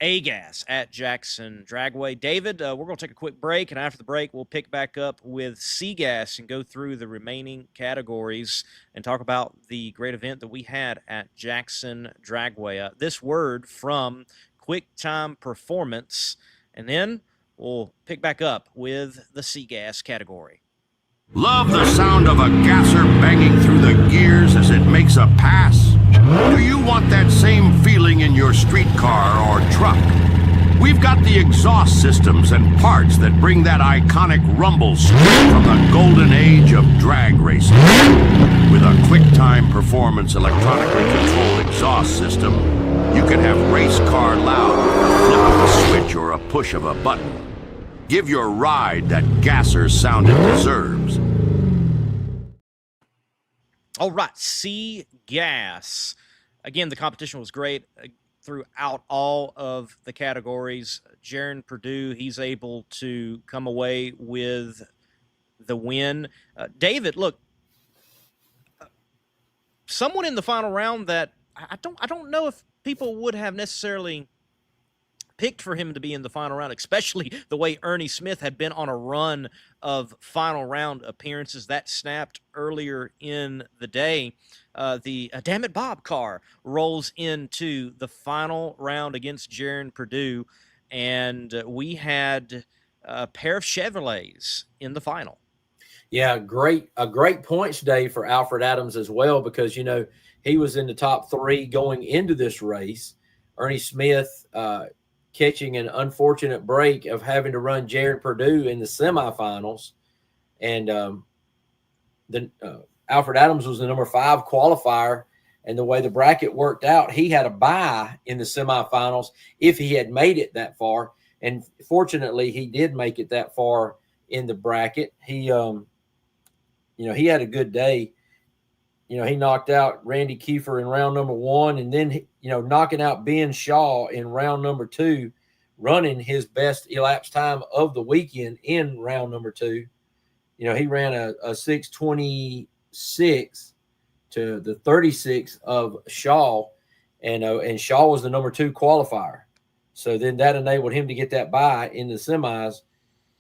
B: A-Gas at Jackson Dragway. David, we're going to take a quick break, and after the break, we'll pick back up with C-Gas and go through the remaining categories and talk about the great event that we had at Jackson Dragway. This word from Quick Time Performance, and then we'll pick back up with the C-Gas category.
I: Love the sound of a gasser banging through the gears as it makes a pass? Do you want that same feeling in your streetcar or truck? We've got the exhaust systems and parts that bring that iconic rumble straight from the golden age of drag racing. With a QuickTime Performance electronically controlled exhaust system, you can have race car loud with the flip of a switch or a push of a button. Give your ride that gasser sound it deserves.
B: All right, C-Gas. Again, the competition was great throughout all of the categories. Jaron Purdue, he's able to come away with the win. David, look, someone in the final round that I don't know if people would have necessarily picked for him to be in the final round, especially the way Ernie Smith had been on a run of final round appearances. That snapped earlier in the day. The Damn It Bob car rolls into the final round against Jaron Purdue, and we had a pair of Chevrolets in the final.
D: Yeah, a great points day for Alfred Adams as well, because, you know, he was in the top 3 going into this race. Ernie Smith catching an unfortunate break of having to run Jaron Purdue in the semifinals. And Alfred Adams was the number 5 qualifier. And the way the bracket worked out, he had a bye in the semifinals if he had made it that far. And fortunately, he did make it that far in the bracket. He, he had a good day. He knocked out Randy Kiefer in round number 1, and then, knocking out Ben Shaw in round number 2, running his best elapsed time of the weekend in round number 2. He ran a 6:26 to the 36 of Shaw, and Shaw was the number 2 qualifier. So then that enabled him to get that bye in the semis.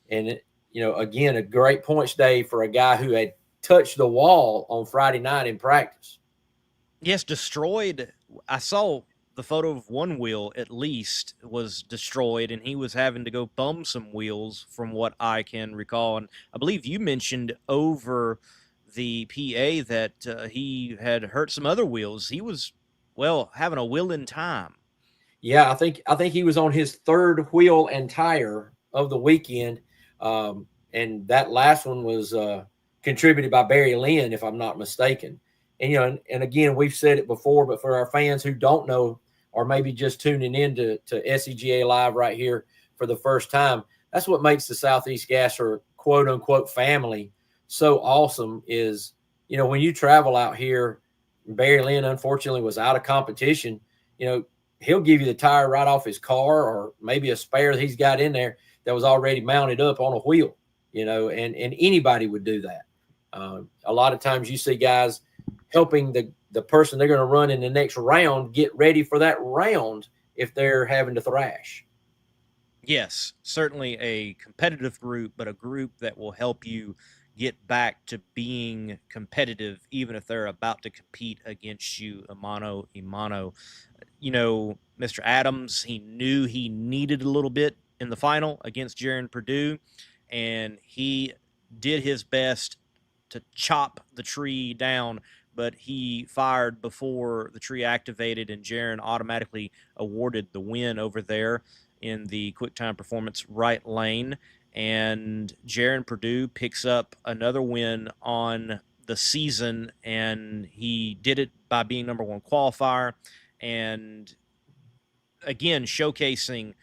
D: And, again, a great points day for a guy who had touched the wall on Friday night in practice.
B: Yes, destroyed. I saw the photo of one wheel at least was destroyed, and he was having to go bum some wheels from what I can recall. And I believe you mentioned over the PA that he had hurt some other wheels. He was, having a wheel in time.
D: Yeah, I think he was on his 3rd wheel and tire of the weekend. And that last one was contributed by Barry Lynn, if I'm not mistaken. And, and again, we've said it before, but for our fans who don't know, or maybe just tuning in to SEGA Live right here for the first time, that's what makes the Southeast Gasser quote unquote family so awesome is, when you travel out here, Barry Lynn unfortunately was out of competition, he'll give you the tire right off his car, or maybe a spare that he's got in there that was already mounted up on a wheel, and anybody would do that. A lot of times you see guys helping the person they're going to run in the next round get ready for that round if they're having to thrash.
B: Yes, certainly a competitive group, but a group that will help you get back to being competitive, even if they're about to compete against you mano a mano. Mr. Adams, he knew he needed a little bit in the final against Jaron Purdue, and he did his best to chop the tree down, but he fired before the tree activated, and Jaron automatically awarded the win over there in the QuickTime Performance right lane. And Jaron Purdue picks up another win on the season, and he did it by being number one qualifier, and again showcasing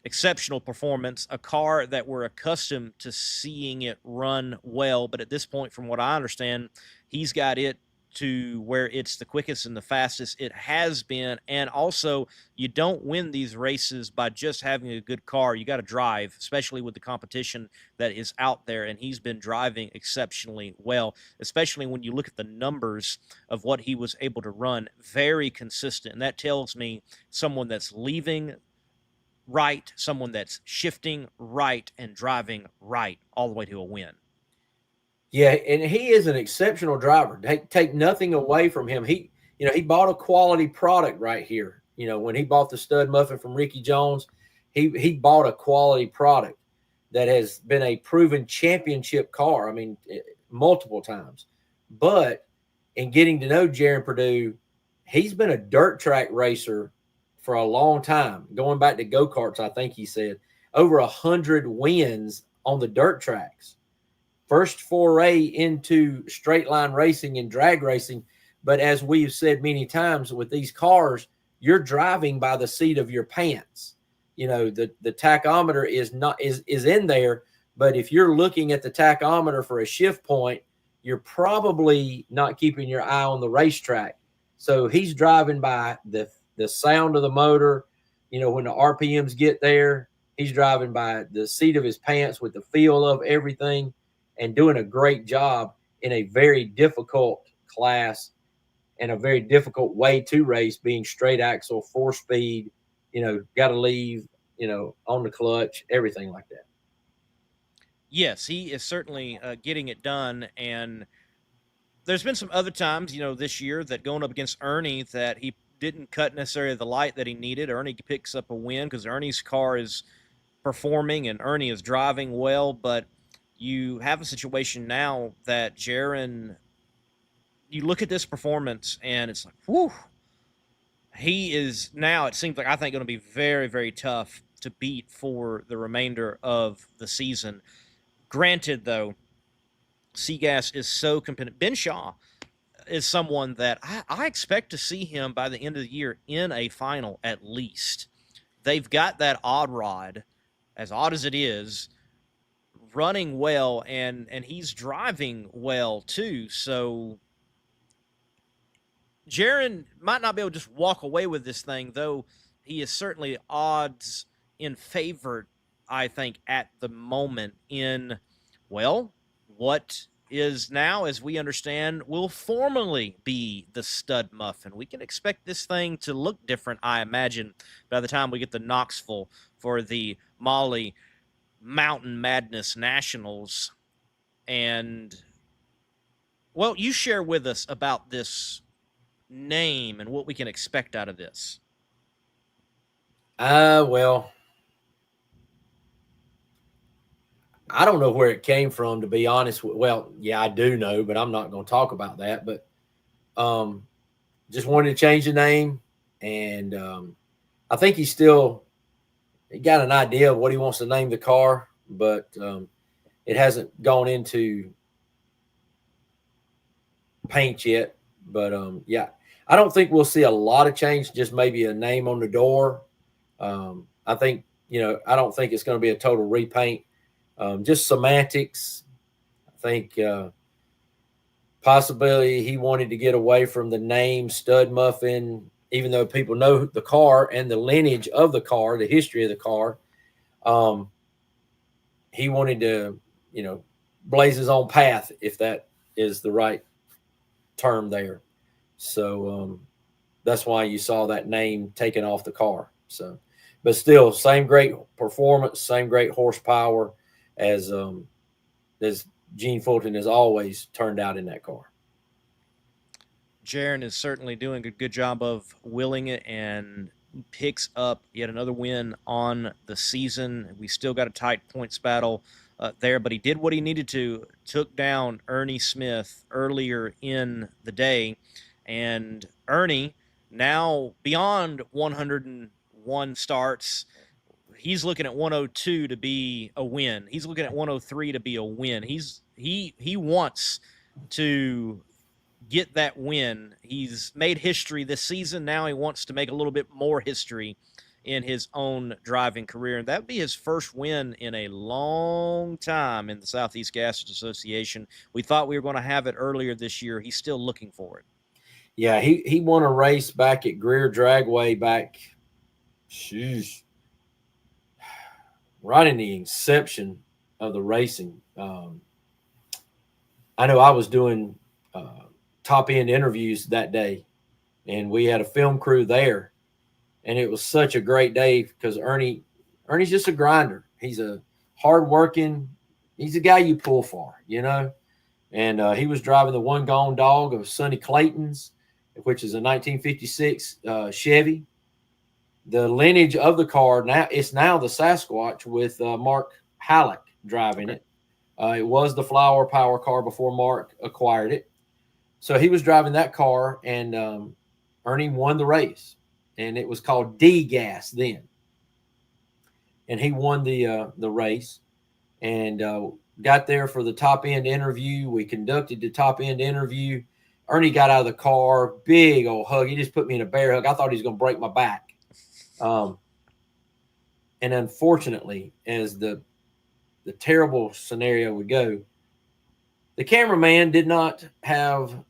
B: exceptional performance, a car that we're accustomed to seeing it run well, but at this point, from what I understand, he's got it to where it's the quickest and the fastest it has been. And also, you don't win these races by just having a good car. You got to drive, especially with the competition that is out there, and he's been driving exceptionally well, especially when you look at the numbers of what he was able to run. Very consistent, and that tells me someone that's leaving right, someone that's shifting right and driving right all the way to a win.
D: Yeah, and he is an exceptional driver. Take nothing away from him. He bought a quality product right here. You know, when he bought the stud muffin from Ricky Jones, he bought a quality product that has been a proven championship car. I mean, multiple times. But in getting to know Jaron Purdue, he's been a dirt track racer for a long time, going back to go-karts. I think he said over 100 wins on the dirt tracks. First foray into straight line racing and drag racing. But as we've said many times with these cars, you're driving by the seat of your pants. You know, the tachometer is in there, but if you're looking at the tachometer for a shift point, you're probably not keeping your eye on the racetrack. So he's driving by the sound of the motor. You know, when the RPMs get there, he's driving by the seat of his pants with the feel of everything, and doing a great job in a very difficult class and a very difficult way to race, being straight axle, 4-speed, you know, got to leave, you know, on the clutch, everything like that.
B: Yes, he is certainly getting it done. And there's been some other times, you know, this year that going up against Ernie that he didn't cut necessarily the light that he needed. Ernie picks up a win because Ernie's car is performing and Ernie is driving well, but you have a situation now that Jaron, you look at this performance and it's like, whew, he is now, it seems like, I think, going to be very, very tough to beat for the remainder of the season. Granted, though, Seagas is so competitive. Ben Shaw is someone that I expect to see him by the end of the year in a final at least. They've got that odd rod, as odd as it is, running well, and he's driving well too. So Jaron might not be able to just walk away with this thing, though he is certainly odds in favor, I think, at the moment in, well, what is now, as we understand, will formally be the Stud Muffin. We can expect this thing to look different, I imagine, by the time we get to Knoxville for the Molly Mountain Madness Nationals. And, well, you share with us about this name and what we can expect out of this.
D: Well, I don't know where it came from, to be honest. Well, yeah, I do know, but I'm not going to talk about that. But just wanted to change the name, and I think he got an idea of what he wants to name the car, but it hasn't gone into paint yet. But yeah, I don't think we'll see a lot of change, just maybe a name on the door. I think, you know, I don't think it's going to be a total repaint. Just semantics. I think possibly he wanted to get away from the name Stud Muffin, even though people know the car and the lineage of the car, the history of the car. He wanted to, you know, blaze his own path, if that is the right term there. So that's why you saw that name taken off the car. So, but still, same great performance, same great horsepower as Gene Fulton has always turned out in that car.
B: Jaron is certainly doing a good job of willing it and picks up yet another win on the season. We still got a tight points battle there, but he did what he needed to, took down Ernie Smith earlier in the day, and Ernie now beyond 101 starts. He's looking at 102 to be a win. He's looking at 103 to be a win. He wants to get that win. He's made history this season. Now he wants to make a little bit more history in his own driving career. And that would be his first win in a long time in the Southeast Gassers Association. We thought we were going to have it earlier this year. He's still looking for it.
D: Yeah, he won a race back at Greer Dragway back, right in the inception of the racing. I know I was doing top end interviews that day, and we had a film crew there, and it was such a great day because Ernie's just a grinder. He's a hardworking. He's a guy you pull for, you know. And he was driving the One Gone Dog of Sonny Clayton's, which is a 1956 Chevy. The lineage of the car it's now the Sasquatch with Mark Halleck driving it. It was the Flower Power car before Mark acquired it. So he was driving that car, and Ernie won the race. And it was called D-Gas then. And he won the race and got there for the top-end interview. We conducted the top-end interview. Ernie got out of the car, big old hug. He just put me in a bear hug. I thought he was going to break my back. And unfortunately, as the terrible scenario would go, the cameraman did not have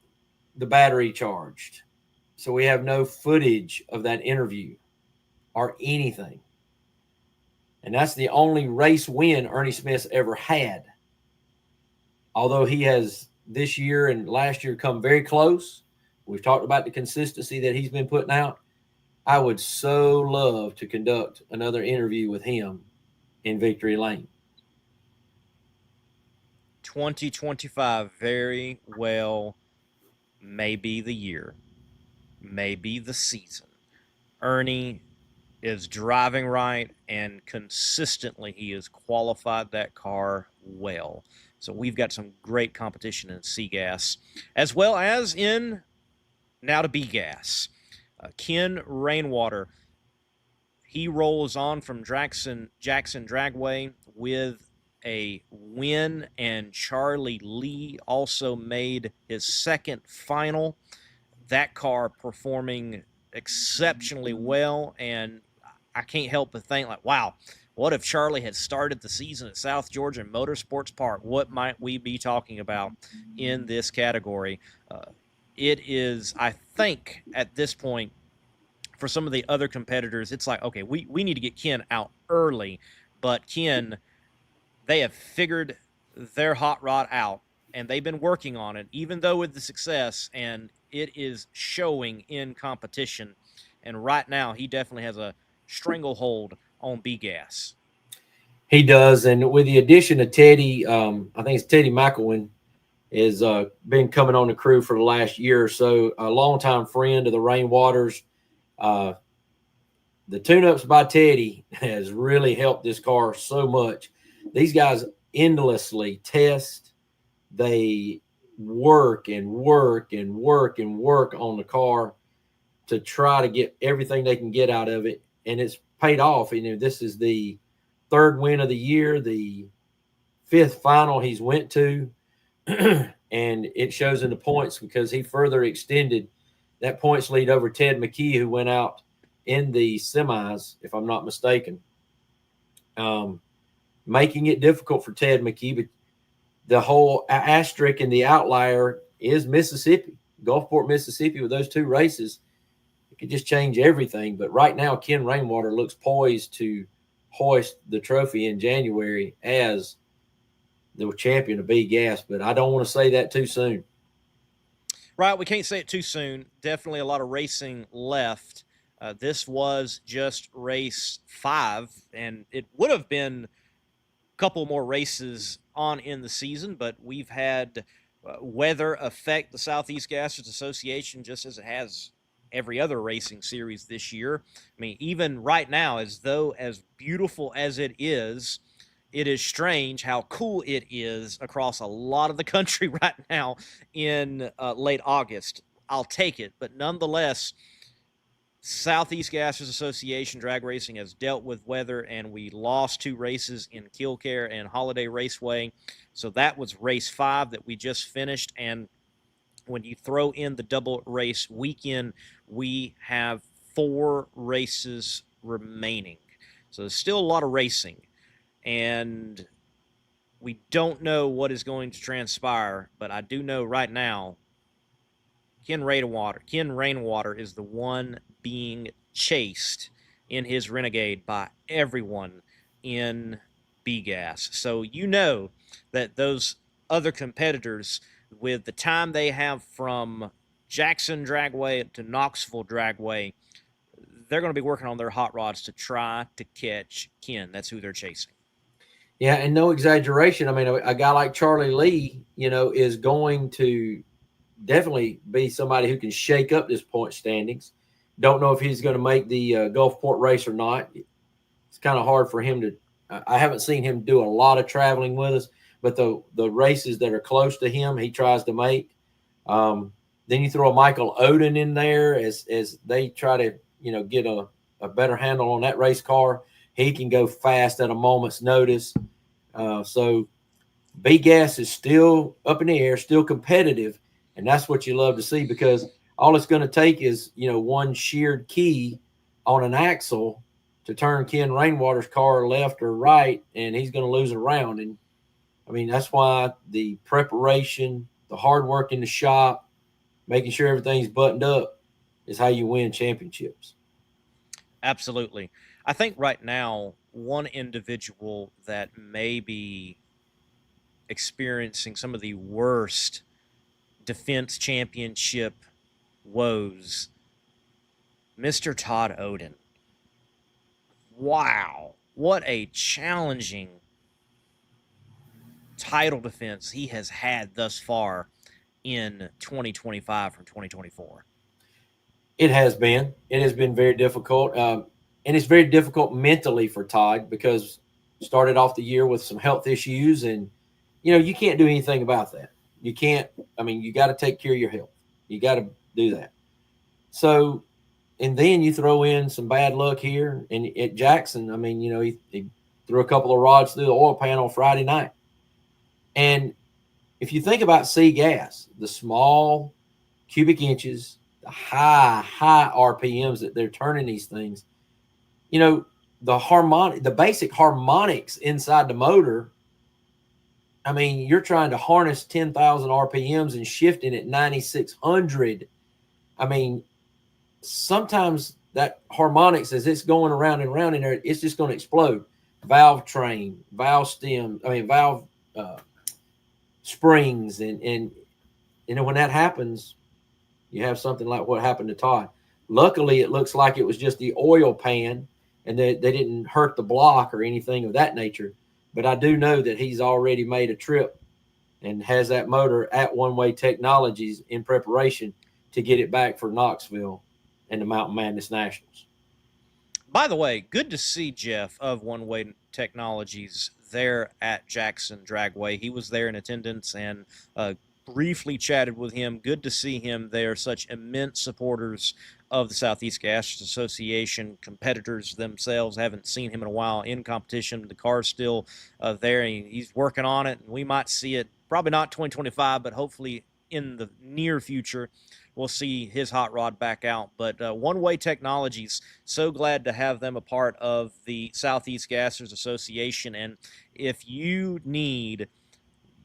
D: the battery charged. So we have no footage of that interview or anything. And that's the only race win Ernie Smith's ever had. Although he has this year and last year come very close. We've talked about the consistency that he's been putting out. I would so love to conduct another interview with him in Victory Lane.
B: 2025 very well may be the year, may be the season. Ernie is driving right, and consistently he has qualified that car well. So we've got some great competition in C-Gas, as well as in now to B-Gas. Ken Rainwater, he rolls on from Jackson Dragway with a win, and Charlie Lee also made his second final. That car performing exceptionally well, and I can't help but think, like, wow, what if Charlie had started the season at South Georgia Motorsports Park? What might we be talking about in this category? It is, I think, at this point, for some of the other competitors, it's like, okay, we need to get Ken out early, but Ken, they have figured their hot rod out, and they've been working on it, even though with the success, and it is showing in competition. And right now, he definitely has a stranglehold on B-Gas.
D: He does, and with the addition of Teddy, I think it's Teddy McElwain, has been coming on the crew for the last year or so, a longtime friend of the Rainwaters. The tune-ups by Teddy has really helped this car so much. These guys endlessly test. They work and work and work and work on the car to try to get everything they can get out of it, and it's paid off. You know, this is the third win of the year, the fifth final he's went to, and it shows in the points because he further extended that points lead over Ted McKee, who went out in the semis, if I'm not mistaken, making it difficult for Ted McKee. But the whole asterisk and the outlier is Mississippi, Gulfport, Mississippi. With those two races, it could just change everything. But right now, Ken Rainwater looks poised to hoist the trophy in January as the champion of B-Gas. But I don't want to say that too soon.
B: Right, we can't say it too soon. Definitely a lot of racing left. This was just race 5, and it would have been a couple more races on in the season, but we've had weather affect the Southeast Gassers Association just as it has every other racing series this year. I mean, even right now, as beautiful as it is strange how cool it is across a lot of the country right now in late August. I'll take it, but nonetheless, Southeast Gassers Association drag racing has dealt with weather, and we lost 2 races in Killcare and Holiday Raceway. So that was race 5 that we just finished. And when you throw in the double race weekend, we have 4 races remaining. So there's still a lot of racing. And we don't know what is going to transpire, but I do know right now Ken Rainwater is the one being chased in his Renegade by everyone in B-Gas. So you know that those other competitors, with the time they have from Jackson Dragway to Knoxville Dragway, they're going to be working on their hot rods to try to catch Ken. That's who they're chasing.
D: Yeah, and no exaggeration. I mean, a guy like Charlie Lee, is going to definitely be somebody who can shake up this point standings. Don't know if he's going to make the Gulfport race or not. It's kind of hard for him to I haven't seen him do a lot of traveling with us, but the races that are close to him, he tries to make. Then you throw a Michael Oden in there as they try to, get a better handle on that race car. He can go fast at a moment's notice. So B-Gas is still up in the air, still competitive, and that's what you love to see, because all it's going to take is, one sheared key on an axle to turn Ken Rainwater's car left or right, and he's going to lose a round. And, I mean, that's why the preparation, the hard work in the shop, making sure everything's buttoned up is how you win championships.
B: Absolutely. I think right now, one individual that may be experiencing some of the worst defense championship woes, Mr. Todd Oden. Wow, what a challenging title defense he has had thus far in 2025 from 2024.
D: It has been. It has been very difficult. And it's very difficult mentally for Todd, because started off the year with some health issues, and, you can't do anything about that. You can't, you got to take care of your health. You got to do that. So, and then you throw in some bad luck here. And at Jackson, he threw a couple of rods through the oil pan on Friday night. And if you think about C-Gas, the small cubic inches, the high RPMs that they're turning these things, the basic harmonics inside the motor, you're trying to harness 10,000 RPMs and shifting at 9,600. Sometimes that harmonics, as it's going around and around in there, it's just going to explode. Valve train, valve stem, valve springs. And when that happens, you have something like what happened to Todd. Luckily, it looks like it was just the oil pan, and they didn't hurt the block or anything of that nature. But I do know that he's already made a trip and has that motor at One Way Technologies in preparation to get it back for Knoxville and the Mountain Madness Nationals.
B: By the way, good to see Jeff of One Way Technologies there at Jackson Dragway. He was there in attendance, and briefly chatted with him. Good to see him there. Such immense supporters of the Southeast Gassers Association. Competitors themselves. Haven't seen him in a while in competition. The car's still there. He's working on it, and we might see it, probably not 2025, but hopefully in the near future, we'll see his hot rod back out. But One Way Technologies, so glad to have them a part of the Southeast Gassers Association. And if you need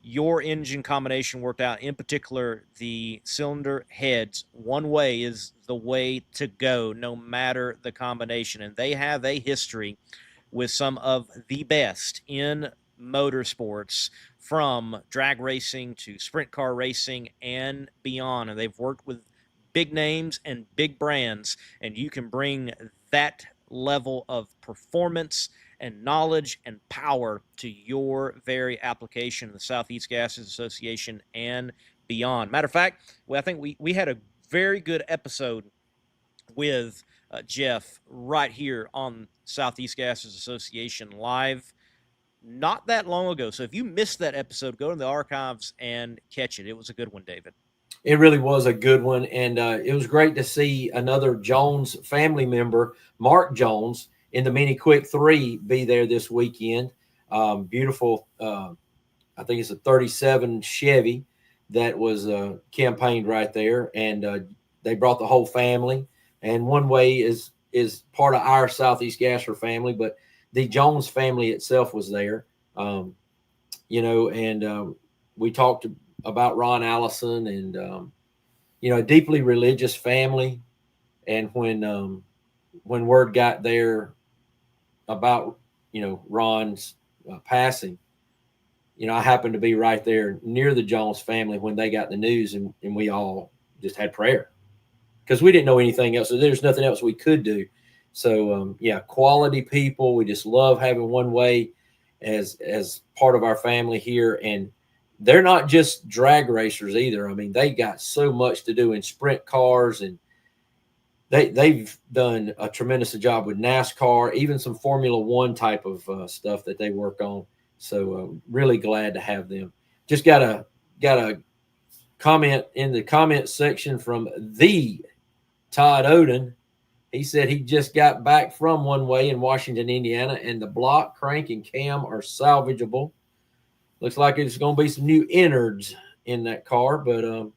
B: your engine combination worked out, in particular the cylinder heads, One Way is the way to go, no matter the combination. And they have a history with some of the best in motorsports, from drag racing to sprint car racing and beyond. And they've worked with big names and big brands, and you can bring that level of performance and knowledge and power to your very application of the Southeast Gassers Association and beyond. Matter of fact, I think we had a very good episode with Jeff right here on Southeast Gassers Association Live not that long ago. So if you missed that episode, go to the archives and catch it. It was a good one, David.
D: It really was a good one, and it was great to see another Jones family member, Mark Jones, in the Mini Quick 3 be there this weekend. Beautiful, I think it's a 37 Chevy that was campaigned right there, and they brought the whole family. And One Way is part of our Southeast Gasser family, but the Jones family itself was there. We talked about Ron Allison and a deeply religious family. And when word got there about Ron's passing, I happened to be right there near the Jones family when they got the news, and we all just had prayer because we didn't know anything else. So there's nothing else we could do. So quality people. We just love having One Way as part of our family here. And they're not just drag racers either. I mean, they got so much to do in sprint cars, and they've done a tremendous job with NASCAR, even some Formula One type of stuff that they work on. So really glad to have them. Just got a comment in the comment section from the Todd Oden. He said he just got back from One Way in Washington, Indiana, and the block, crank, and cam are salvageable. Looks like it's going to be some new innards in that car, but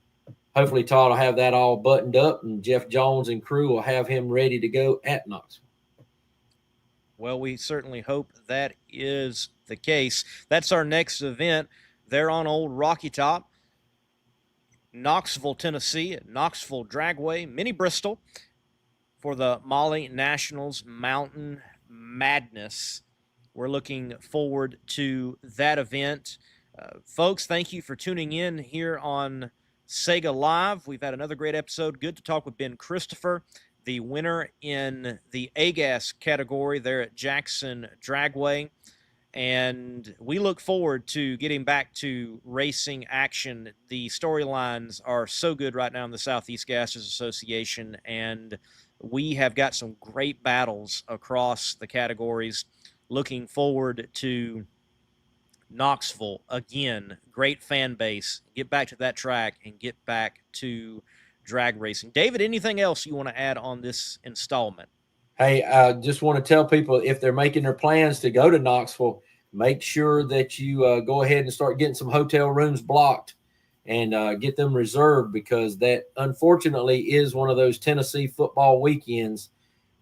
D: hopefully Todd will have that all buttoned up, and Jeff Jones and crew will have him ready to go at Knoxville.
B: Well, we certainly hope that is the case. That's our next event. They're on Old Rocky Top, Knoxville, Tennessee, at Knoxville Dragway, Mini Bristol, for the Molly Nationals Mountain Madness. We're looking forward to that event. Folks, thank you for tuning in here on SEGA Live. We've had another great episode. Good to talk with Ben Christopher, the winner in the AGAS category there at Jackson Dragway. And we look forward to getting back to racing action. The storylines are so good right now in the Southeast Gassers Association, and we have got some great battles across the categories. Looking forward to Knoxville again. Great fan base. Get back to that track and get back to drag racing. David, anything else you want to add on this installment?
D: Hey, I just want to tell people, if they're making their plans to go to Knoxville, make sure that you go ahead and start getting some hotel rooms blocked and get them reserved, because that unfortunately is one of those Tennessee football weekends,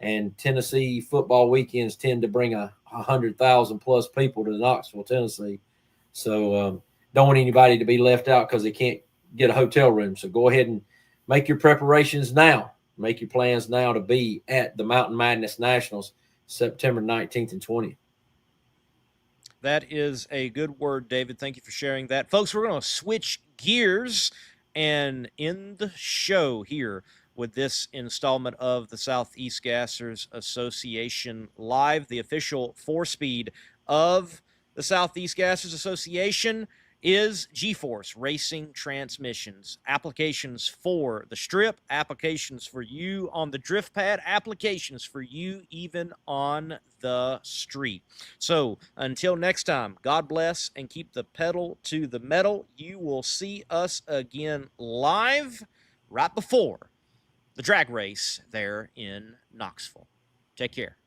D: and Tennessee football weekends tend to bring 100,000 plus people to Knoxville, Tennessee. So don't want anybody to be left out because they can't get a hotel room. So go ahead and make your preparations now. Make your plans now to be at the Mountain Madness Nationals, September 19th and 20th.
B: That is a good word, David. Thank you for sharing that. Folks, we're going to switch gears and end the show here with this installment of the Southeast Gassers Association Live. The official 4-speed of the Southeast Gassers Association is G-Force Racing Transmissions. Applications for the strip, applications for you on the drift pad, applications for you even on the street. So until next time, God bless and keep the pedal to the metal. You will see us again live right before the drag race there in Knoxville. Take care.